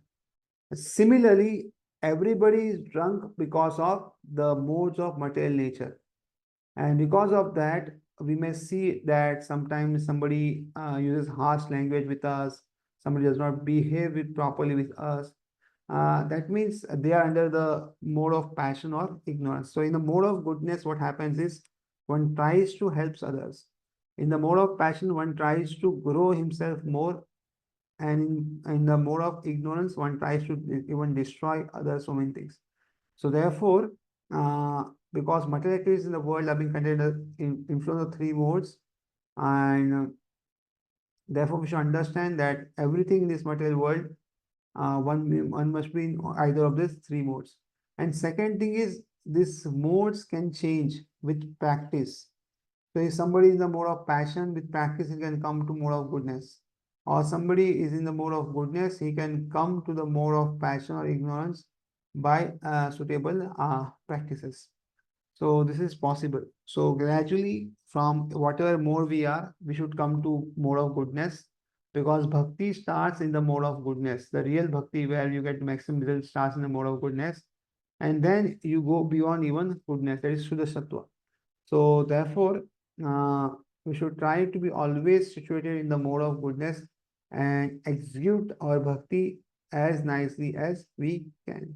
Similarly, everybody is drunk because of the modes of material nature. And because of that, we may see that sometimes somebody uses harsh language with us, somebody does not behave properly with us. That means they are under the mode of passion or ignorance. So in the mode of goodness, what happens is one tries to help others. In the mode of passion, one tries to grow himself more. And in the mode of ignorance, one tries to even destroy other so many things. So therefore, because material activities in the world are being considered in influence of three modes, and therefore we should understand that everything in this material world, one must be in either of these three modes. And second thing is, these modes can change with practice. So if somebody is in the mode of passion, with practice he can come to mode of goodness. Or somebody is in the mode of goodness, he can come to the mode of passion or ignorance by suitable practices. So this is possible. So gradually, from whatever mode we are, we should come to mode of goodness, because bhakti starts in the mode of goodness. The real bhakti, where you get maximum result, starts in the mode of goodness, and then you go beyond even goodness. That is Shuddha Sattva. So therefore, uh, we should try to be always situated in the mode of goodness and execute our bhakti as nicely as we can.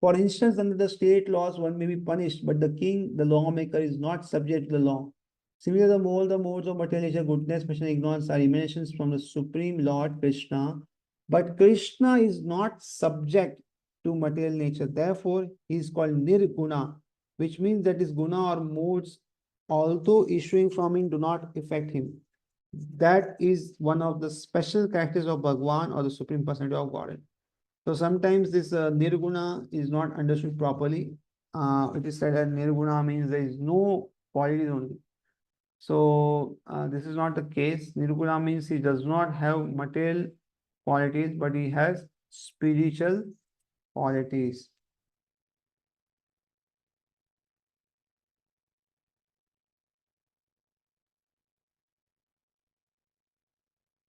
For instance, under the state laws, one may be punished, but the king, the lawmaker, is not subject to the law. Similarly, all the modes of material nature, goodness, passion, ignorance are emanations from the Supreme Lord Krishna. But Krishna is not subject to material nature. Therefore, he is called Nirguna, which means that his guna or modes, although issuing from him, do not affect him. That is one of the special characters of Bhagwan, or the Supreme Personality of Godhead. So sometimes this nirguna is not understood properly. It is said that nirguna means there is no qualities only. So this is not the case. Nirguna means he does not have material qualities, but he has spiritual qualities.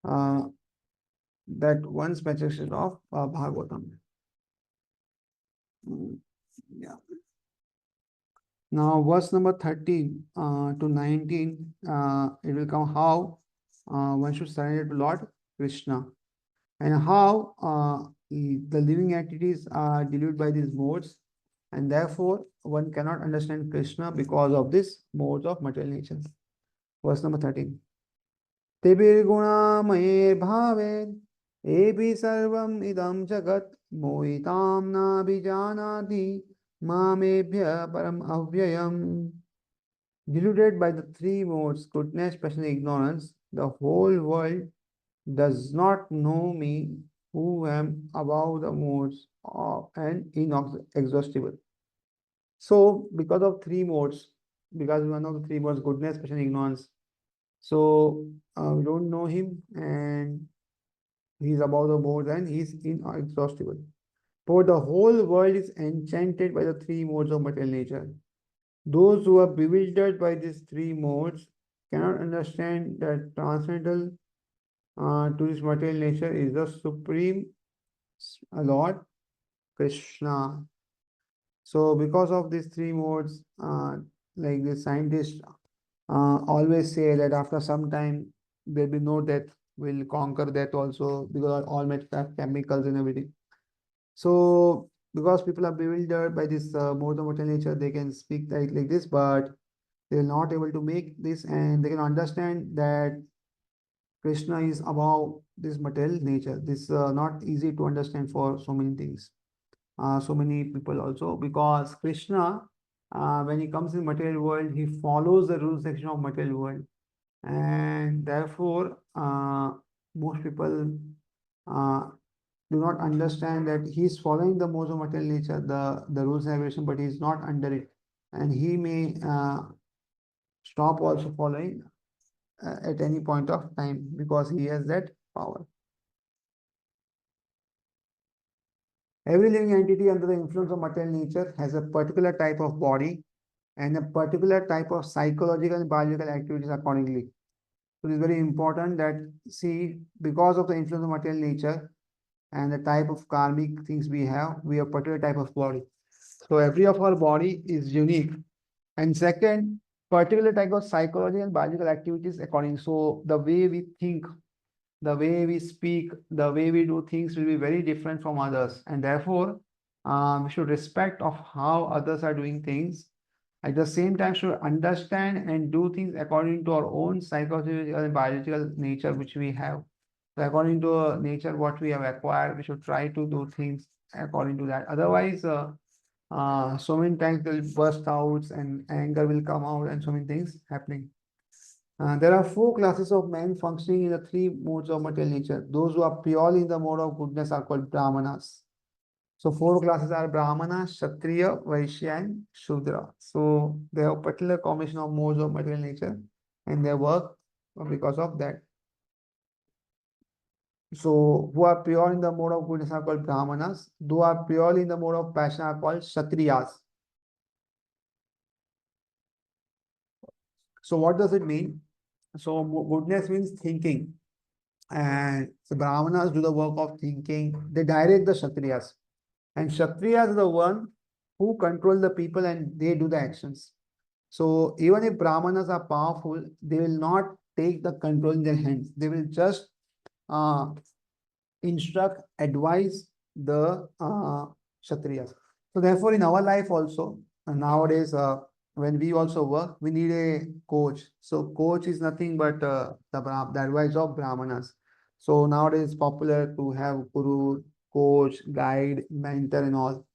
Uh, that one special of Bhagavatam. Yeah. Now, verse number 13 to 19, it will come how one should surrender to Lord Krishna, and how the living entities are diluted by these modes, and therefore one cannot understand Krishna because of this modes of material nature. Verse number 13. Tebirguna bhaven ebi sarvam idam jagat moitam na bijanati mamebhya param avyayam. Deluded by the three modes, goodness, passion, and ignorance, the whole world does not know me, who am above the modes and inexhaustible. So, because of three modes, because one of the three modes, goodness, passion, ignorance, so we don't know him, and he's above the modes and he's inexhaustible. For the whole world is enchanted by the three modes of material nature. Those who are bewildered by these three modes cannot understand that transcendental to this material nature is the Supreme Lord Krishna. So, because of these three modes, like the scientists always say that after some time there'll be no death, will conquer death also because all made have chemicals and everything. So, because people are bewildered by this mode of material nature, they can speak like this, but they're not able to make this, and they can understand that Krishna is above this material nature. This not easy to understand for so many things, so many people also, because Krishna, when he comes in material world, he follows the rules section of material world, and therefore most people uh, do not understand that he is following the modes of material nature, the rules and regulation, but he is not under it, and he may stop also following at any point of time because he has that power. Every living entity under the influence of material nature has a particular type of body and a particular type of psychological and biological activities accordingly. So it is very important that, see, because of the influence of material nature and the type of karmic things we have particular type of body. So every of our body is unique. And second, particular type of psychological and biological activities according. So the way we think, the way we speak, the way we do things will be very different from others, and therefore we should respect of how others are doing things. At the same time, should understand and do things according to our own psychological and biological nature which we have. So according to nature what we have acquired, we should try to do things according to that. Otherwise, so many times they'll burst out and anger will come out and so many things happening. There are four classes of men functioning in the three modes of material nature. Those who are purely in the mode of goodness are called Brahmanas. So four classes are Brahmana, Kshatriya, Vaishya, and Shudra. So they have a particular combination of modes of material nature and they work because of that. So who are pure in the mode of goodness are called Brahmanas. Those who are purely in the mode of passion are called Kshatriyas. So what does it mean? So goodness means thinking. And the Brahmanas do the work of thinking. They direct the Kshatriyas. And Kshatriyas are the one who control the people and they do the actions. So even if Brahmanas are powerful, they will not take the control in their hands. They will just uh, instruct, advise the Kshatriyas. So therefore, in our life also, nowadays, when we also work, we need a coach. So coach is nothing but the advice of Brahmanas. So nowadays, it's popular to have guru, coach, guide, mentor, and all.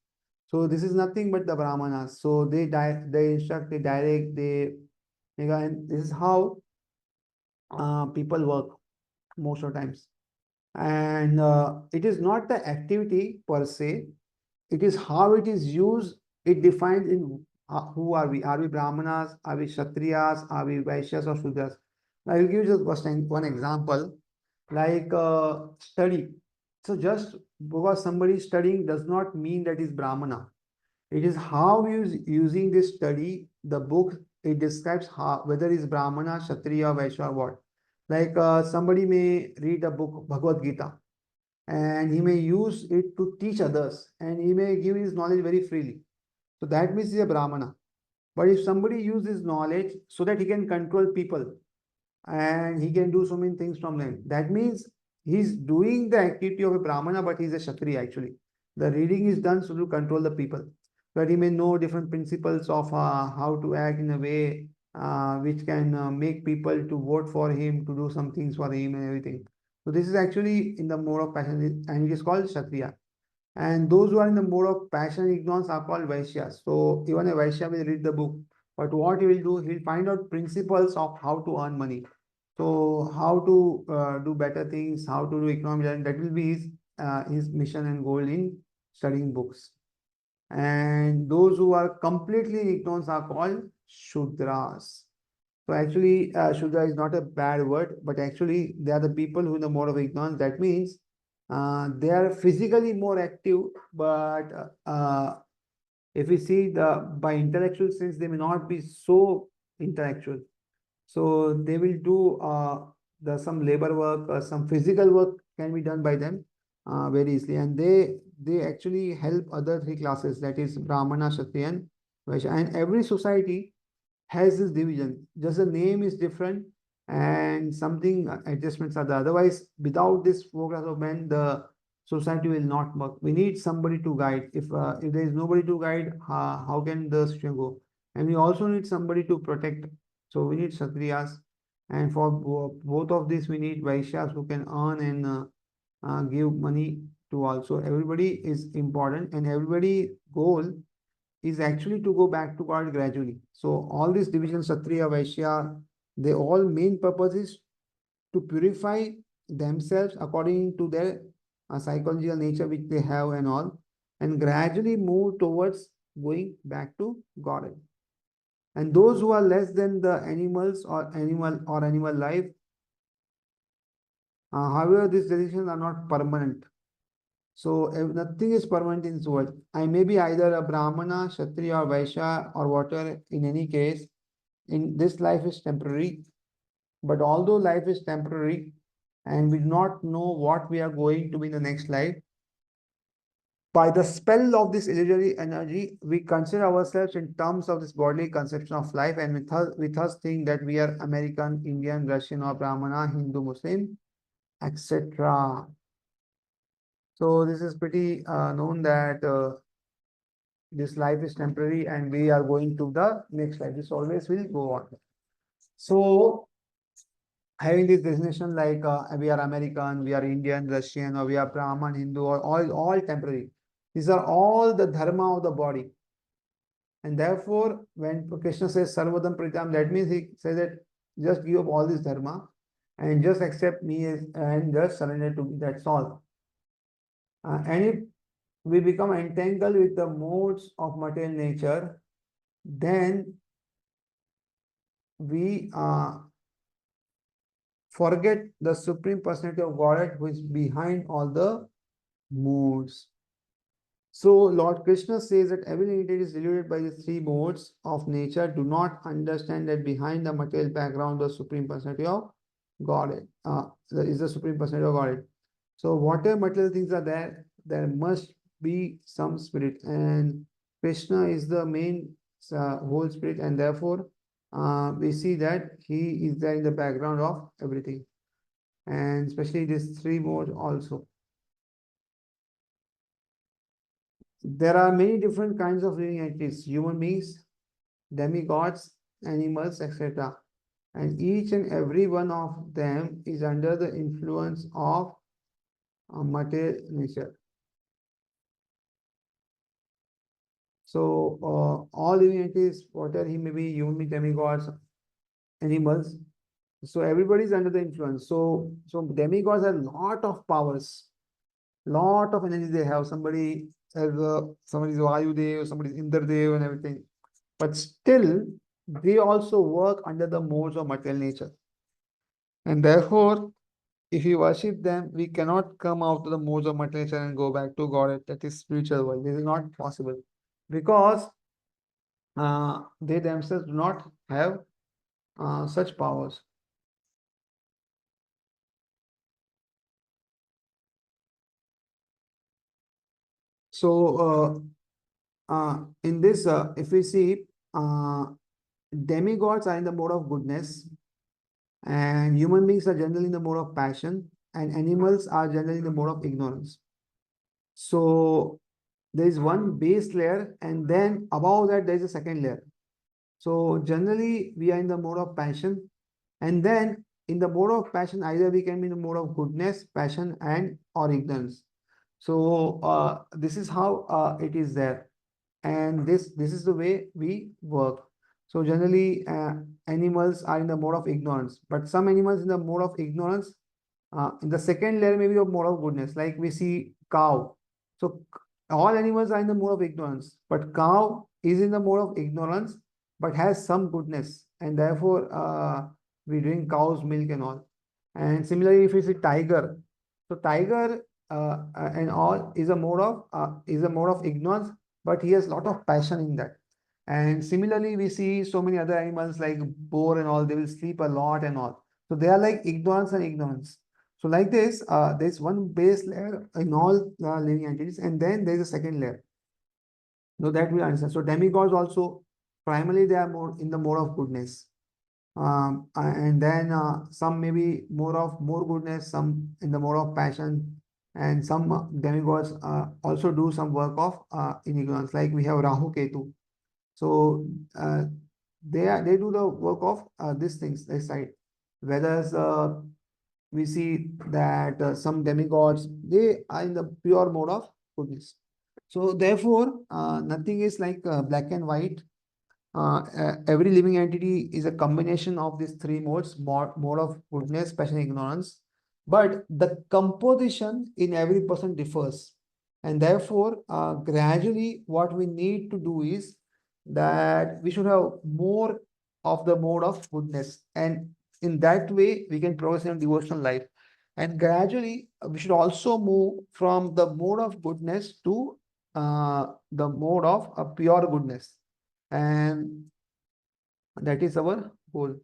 So this is nothing but the Brahmanas. So they instruct, they direct, and this is how people work most of the times. And it is not the activity per se, it is how it is used. It defines in who are we? Are we Brahmanas? Are we Kshatriyas? Are we Vaishyas or Shudras? I will give you just one example, like study. So just because somebody is studying does not mean that is Brahmana. It is how he is using this study, the book, it describes how, whether it's Brahmana, Kshatriya, Vaishya, or what. Like somebody may read a book, Bhagavad Gita, and he may use it to teach others, and he may give his knowledge very freely. So that means he's a Brahmana. But if somebody uses knowledge so that he can control people and he can do so many things from them, that means he's doing the activity of a Brahmana, but he's a Kshatriya actually. The reading is done so to control the people, that he may know different principles of how to act in a way which can make people to vote for him, to do some things for him and everything. So this is actually in the mode of passion, and it is called Kshatriya. And those who are in the mode of passion ignorance are called Vaishyas. So even a Vaishya will read the book, but what he will do, he'll find out principles of how to earn money. So how to do better things, how to do economic, and that will be his mission and goal in studying books. And those who are completely in ignorance are called Shudras. So actually, Shudra is not a bad word, but actually they are the people who in the mode of ignorance. That means they are physically more active, but if we see the by intellectual sense, they may not be so intellectual. So they will do the some labor work, some physical work can be done by them very easily, and they actually help other three classes, that is Brahmana, Kshatriya, and Vaishya. And every society has this division. Just the name is different and something adjustments are there. Otherwise, without this four class of men, the society will not work. We need somebody to guide. If there is nobody to guide, how can the situation go? And we also need somebody to protect. So we need Kshatriyas. And for both of these, we need Vaishyas who can earn and give money to all. So everybody is important, and everybody goal is actually to go back to God gradually. So all these divisions, Kshatriya, Vaishya, they all main purpose is to purify themselves according to their psychological nature which they have and all, and gradually move towards going back to God. And those who are less than the animals or animal life, however, these decisions are not permanent. So if nothing is permanent in this world. I may be either a Brahmana, Kshatriya, or Vaishya, or whatever. In any case, in this life is temporary. But although life is temporary, and we do not know what we are going to be in the next life, by the spell of this illusory energy, we consider ourselves in terms of this bodily conception of life, and with us think that we are American, Indian, Russian, or Brahmana, Hindu, Muslim, etc. So this is pretty known that this life is temporary and we are going to the next life. This always will go on. So having this designation like we are American, we are Indian, Russian, or we are Brahman, Hindu, or all temporary. These are all the dharma of the body. And therefore, when Krishna says Sarvadam Pritam, that means he says that just give up all this dharma and just accept me as, and just surrender to me. That's all. And if we become entangled with the modes of material nature, then we forget the Supreme Personality of Godhead who is behind all the modes. So Lord Krishna says that every entity is deluded by the three modes of nature, do not understand that behind the material background, the Supreme Personality of Godhead is the Supreme Personality of Godhead. So whatever material things are there, there must be some spirit, and Krishna is the main whole spirit, and therefore we see that he is there in the background of everything, and especially these three modes also. There are many different kinds of living entities, human beings, demigods, animals, etc. And each and every one of them is under the influence of material nature. So all living entities, whatever he may be, human beings, demigods, animals. So everybody is under the influence. So demigods have lot of powers, lot of energy they have. Somebody has somebody is Vayu Dev, somebody is Indra Dev and everything. But still, they also work under the modes of material nature. And therefore, if we worship them, we cannot come out of the modes of material nature and go back to God. That is spiritual world. This is not possible because they themselves do not have such powers. So in this, if we see, demigods are in the mode of goodness, and human beings are generally in the mode of passion, and animals are generally in the mode of ignorance. So there is one base layer, and then above that there is a second layer. So generally we are in the mode of passion, and then in the mode of passion, either we can be in the mode of goodness, passion, and or ignorance. So this is how it is there, and this is the way we work. So generally, animals are in the mode of ignorance, but some animals in the mode of ignorance, in the second layer maybe of mode of goodness, like we see cow. So all animals are in the mode of ignorance, but cow is in the mode of ignorance, but has some goodness, and therefore we drink cow's milk and all. And similarly, if we see tiger, so tiger and all is a mode of ignorance, but he has a lot of passion in that. And similarly, we see so many other animals like boar and all, they will sleep a lot and all. So they are like ignorance and ignorance. So like this, there's one base layer in all living entities, and then there's a second layer. So that we understand. So demigods also, primarily they are more in the mode of goodness. And then some maybe more goodness, some in the mode of passion, and some demigods also do some work of in ignorance. Like we have Rahu Ketu. So they do the work of these things this side. Whereas we see that some demigods, they are in the pure mode of goodness. So therefore, nothing is like black and white. Every living entity is a combination of these three modes: mode of goodness, passion, ignorance. But the composition in every person differs. And therefore, gradually, what we need to do is that we should have more of the mode of goodness. And in that way, we can progress in devotional life. And gradually, we should also move from the mode of goodness to the mode of pure goodness. And that is our goal.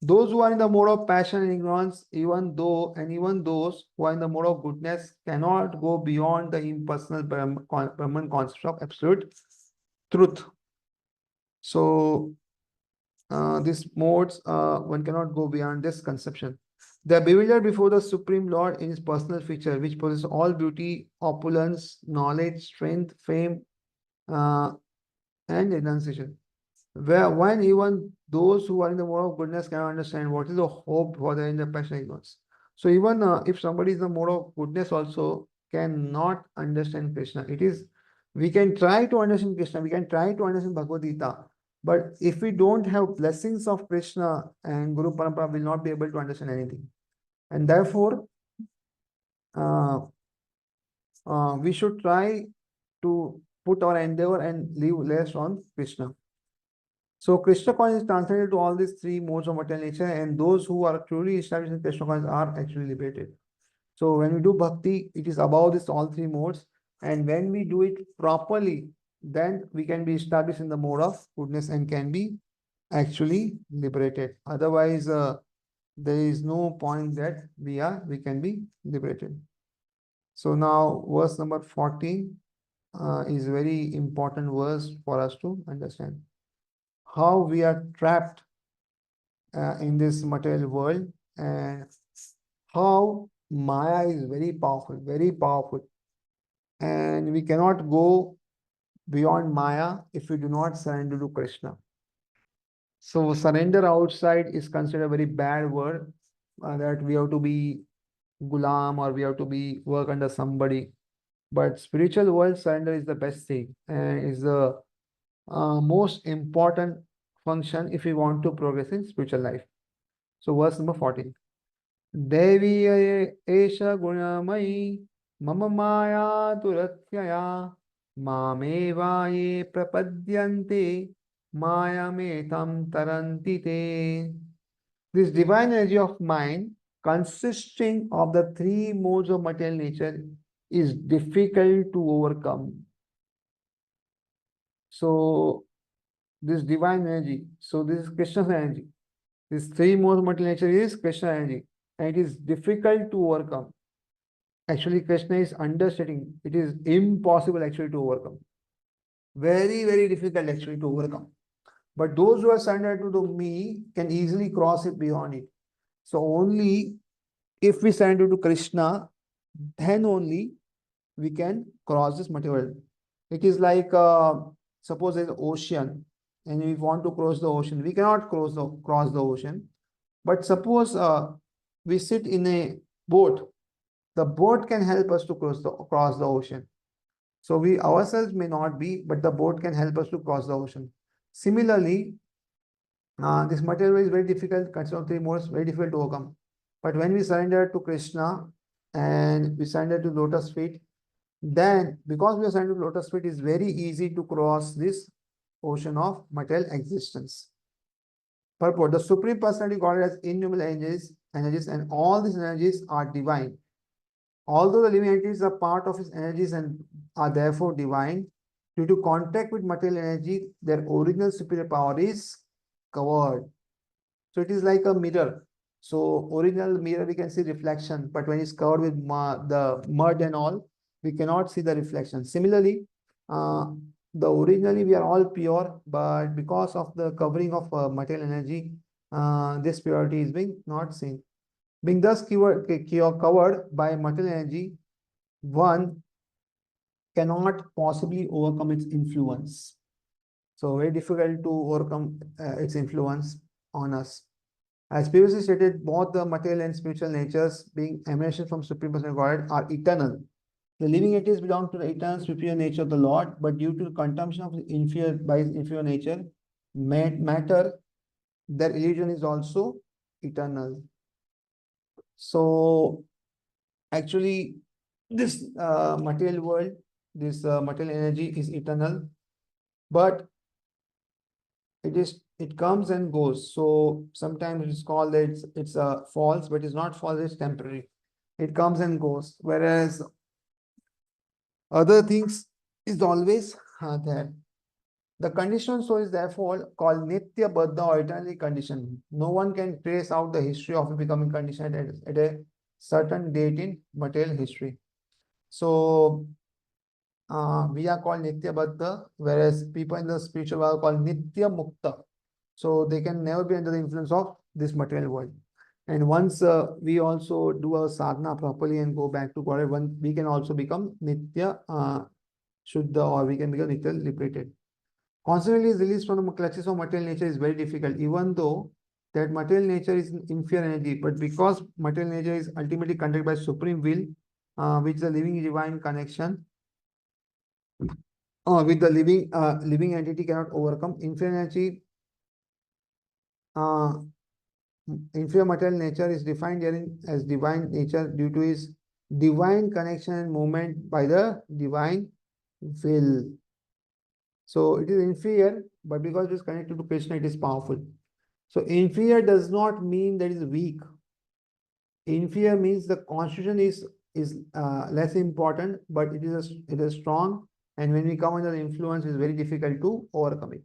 Those who are in the mode of passion and ignorance, even those who are in the mode of goodness, cannot go beyond the impersonal Brahman concept of absolute truth. So these modes, one cannot go beyond this conception. They are bewildered before the Supreme Lord in his personal feature, which possesses all beauty, opulence, knowledge, strength, fame, and renunciation. Where when even those who are in the mode of goodness cannot understand what is the hope for the in the passion ignorance. So even if somebody is in the mode of goodness also cannot understand Krishna. It is, we can try to understand Krishna, we can try to understand Bhagavad Gita, but if we don't have blessings of Krishna and Guru Parampara, will not be able to understand anything. And therefore, uh, we should try to put our endeavor and live less on Krishna. So Krishna consciousness is translated to all these three modes of material nature, and those who are truly established in Krishna consciousness are actually liberated. So when we do bhakti, it is about this all three modes, and when we do it properly, then we can be established in the mode of goodness and can be actually liberated. Otherwise, there is no point that we can be liberated. So now verse number 14 is very important verse for us to understand how we are trapped in this material world, and how Maya is very powerful, and we cannot go beyond Maya if we do not surrender to Krishna. So surrender outside is considered a very bad word, that we have to be gulam or we have to be work under somebody. But spiritual world surrender is the best thing and is the most important function if we want to progress in spiritual life. So verse number 14. Devi esha gunamai mama maya duratyaya mameva ye prapadyante maya metam tarantite. This divine energy of mind, consisting of the three modes of material nature, is difficult to overcome. So this divine energy, so this is Krishna's energy. This three modes of material nature is Krishna energy, and it is difficult to overcome. Actually, Krishna is understating. It is impossible actually to overcome. Very, very difficult actually to overcome. But those who are surrendered to me can easily cross it beyond it. So only if we surrender to Krishna, then only we can cross this material world. It is like suppose there's an ocean and we want to cross the ocean. We cannot cross the ocean. But suppose we sit in a boat. The boat can help us to cross the ocean. So we ourselves may not be, but the boat can help us to cross the ocean. Similarly, this material is very difficult, consider three modes, very difficult to overcome. But when we surrender to Krishna and we surrender to lotus feet, then because we are surrendered to lotus feet, it's very easy to cross this ocean of material existence. Purport: the Supreme Personality Godhead has innumerable energies, and all these energies are divine. Although the living entities are part of his energies and are therefore divine, due to contact with material energy, their original superior power is covered. So it is like a mirror. So original mirror, we can see reflection, but when it's covered with the mud and all, we cannot see the reflection. Similarly, the originally we are all pure, but because of the covering of material energy, this purity is being not seen. Being thus covered by material energy, one cannot possibly overcome its influence. So very difficult to overcome its influence on us. As previously stated, both the material and spiritual natures, being emanations from Supreme Personality Godhead, are eternal. The living entities belong to the eternal superior nature of the Lord, but due to the consumption of inferior nature, matter, their illusion is also eternal. So actually, this material world, this material energy is eternal, but it comes and goes. So sometimes it is called that it's false, but it's not false, it's temporary. It comes and goes. Whereas other things is always there. The conditioned soul is therefore called Nitya Baddha or eternally conditioned. No one can trace out the history of becoming conditioned at a certain date in material history. So we are called Nitya Baddha, whereas people in the spiritual world are called Nitya Mukta. So they can never be under the influence of this material world. And once we also do our sadhana properly and go back to God, we can also become Nitya Shuddha, or we can become Nitya liberated. Consequently, release from the clutches of material nature is very difficult, even though that material nature is inferior energy. But because material nature is ultimately controlled by supreme will, which is a living divine connection, with the living entity cannot overcome inferior energy. Uh, Inferior material nature is defined herein as divine nature due to its divine connection and movement by the divine will. So it is inferior, but because it is connected to Krishna, it is powerful. So inferior does not mean that it is weak. Inferior means the constitution is less important, but it is strong, and when we come under the influence, it is very difficult to overcome it.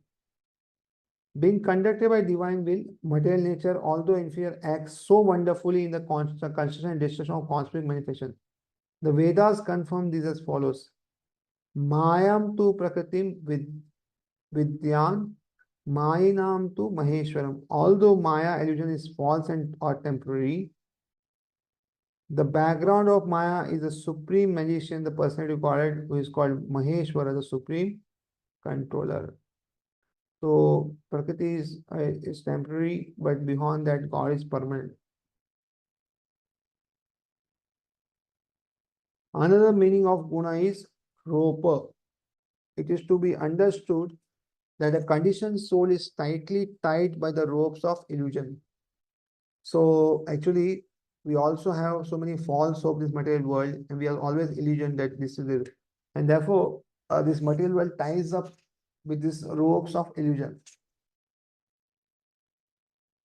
Being conducted by divine will, material nature, although inferior, acts so wonderfully in the construction and destruction of cosmic manifestation. The Vedas confirm this as follows: Mayam tu prakritim vidyan, Mayinam tu Maheshwaram. Although Maya illusion is false and or temporary, the background of Maya is the supreme magician, the personality Godhead, who is called Maheshwara, the supreme controller. So Prakriti is temporary, but beyond that, God is permanent. Another meaning of guna is ropa. It is to be understood that a conditioned soul is tightly tied by the ropes of illusion. So actually, we also have so many false hope in this material world, and we are always illusion that this is it. And therefore, this material world ties up with these ropes of illusion.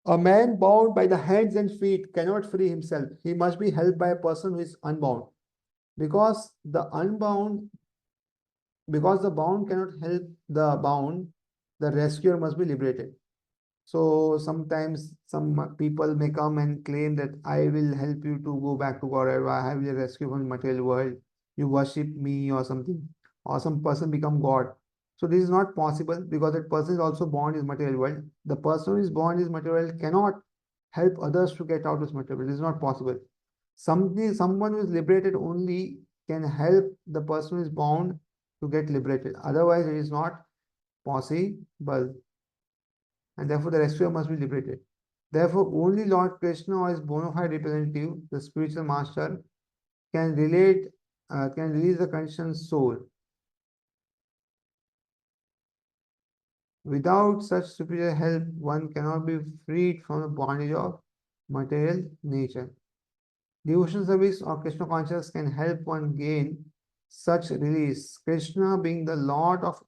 A man bound by the hands and feet cannot free himself. He must be helped by a person who is unbound. Because the unbound, because the bound cannot help the bound, the rescuer must be liberated. So sometimes some people may come and claim that I will help you to go back to God, or I will rescue from the material world. You worship me or something, or some person become God. So this is not possible because that person is also born in this material world. The person who is born in this material world cannot help others to get out of this material world. This is not possible. Someone who is liberated only can help the person who is bound to get liberated. Otherwise, it is not possible. And therefore, the rescuer must be liberated. Therefore, only Lord Krishna or his bona fide representative, the spiritual master, can can release the conditioned soul. Without such superior help, one cannot be freed from the bondage of material nature. Devotional service or Krishna consciousness can help one gain such release. Krishna, being the Lord of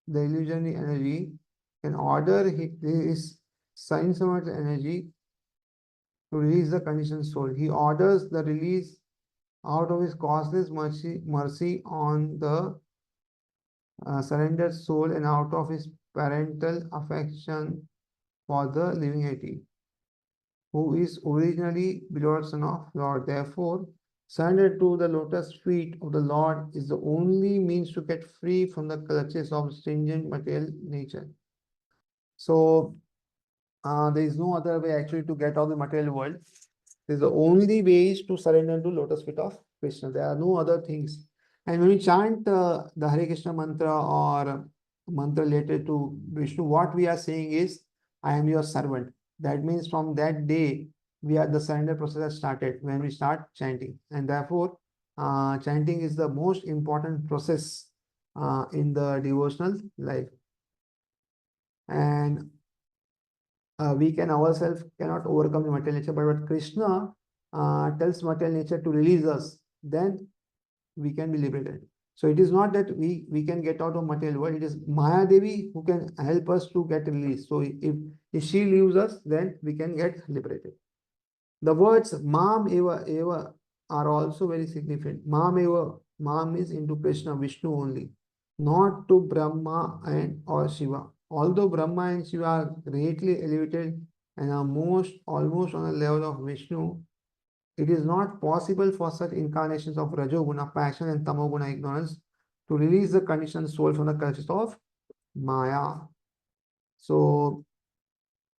the illusionary energy, can order his science of energy to release the conditioned soul. He orders the release out of his causeless mercy on the surrendered soul and out of his parental affection for the living entity, who is originally beloved son of Lord. Therefore, surrender to the lotus feet of the Lord is the only means to get free from the clutches of stringent material nature. So, there is no other way actually to get out of the material world. This the only way is to surrender to lotus feet of Krishna. There are no other things. And when we chant the Hare Krishna mantra or mantra related to Vishnu, what we are saying is, I am your servant. That means from that day, the surrender process has started when we start chanting. And therefore, chanting is the most important process in the devotional life. And we can ourselves cannot overcome the material nature, but Krishna tells material nature to release us, then we can be liberated. So it is not that we can get out of material world, it is Maya Devi who can help us to get released. So if she leaves us, then we can get liberated. The words Mam Eva are also very significant. Mam Eva, Mam is into Krishna, Vishnu only, not to Brahma and or Shiva. Although Brahma and Shiva are greatly elevated and are almost on the level of Vishnu, it is not possible for such incarnations of Rajoguna, passion, and Tamoguna, ignorance, to release the conditioned soul from the clutches of Maya. So,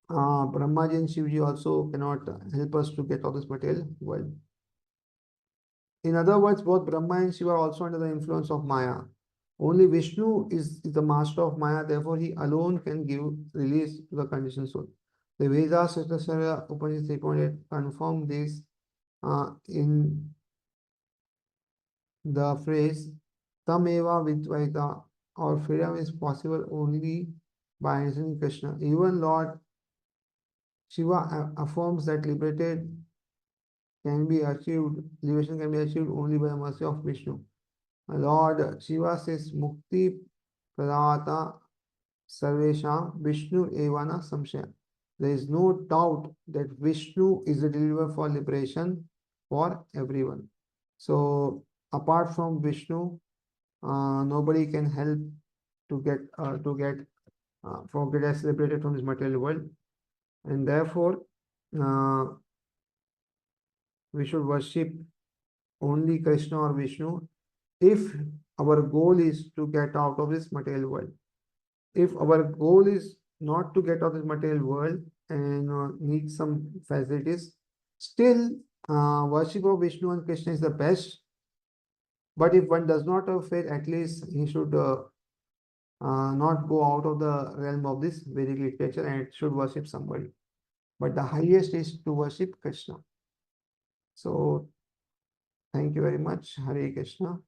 Brahmaji and Shivji also cannot help us to get out of this material world. In other words, both Brahma and Shiva are also under the influence of Maya. Only Vishnu is the master of Maya, therefore he alone can give release to the conditioned soul. The Vedas, Shastra, Upanishad 3.8 confirm this in the phrase Tameva Vidvaita, or freedom is possible only by answering Krishna. Even Lord Shiva affirms that liberation can be achieved only by the mercy of Vishnu. Lord Shiva says Mukti Pradata Sarvesham Vishnu Evana Samshaya. There is no doubt that Vishnu is the deliverer for liberation for everyone. So apart from Vishnu, nobody can help to get us liberated from this material world, and therefore we should worship only Krishna or Vishnu if our goal is to get out of this material world. If our goal is not to get out of this material world and need some facilities, still worship of Vishnu and Krishna is the best. But if one does not have faith, at least he should not go out of the realm of this Vedic literature and should worship somebody. But the highest is to worship Krishna. So thank you very much. Hare Krishna.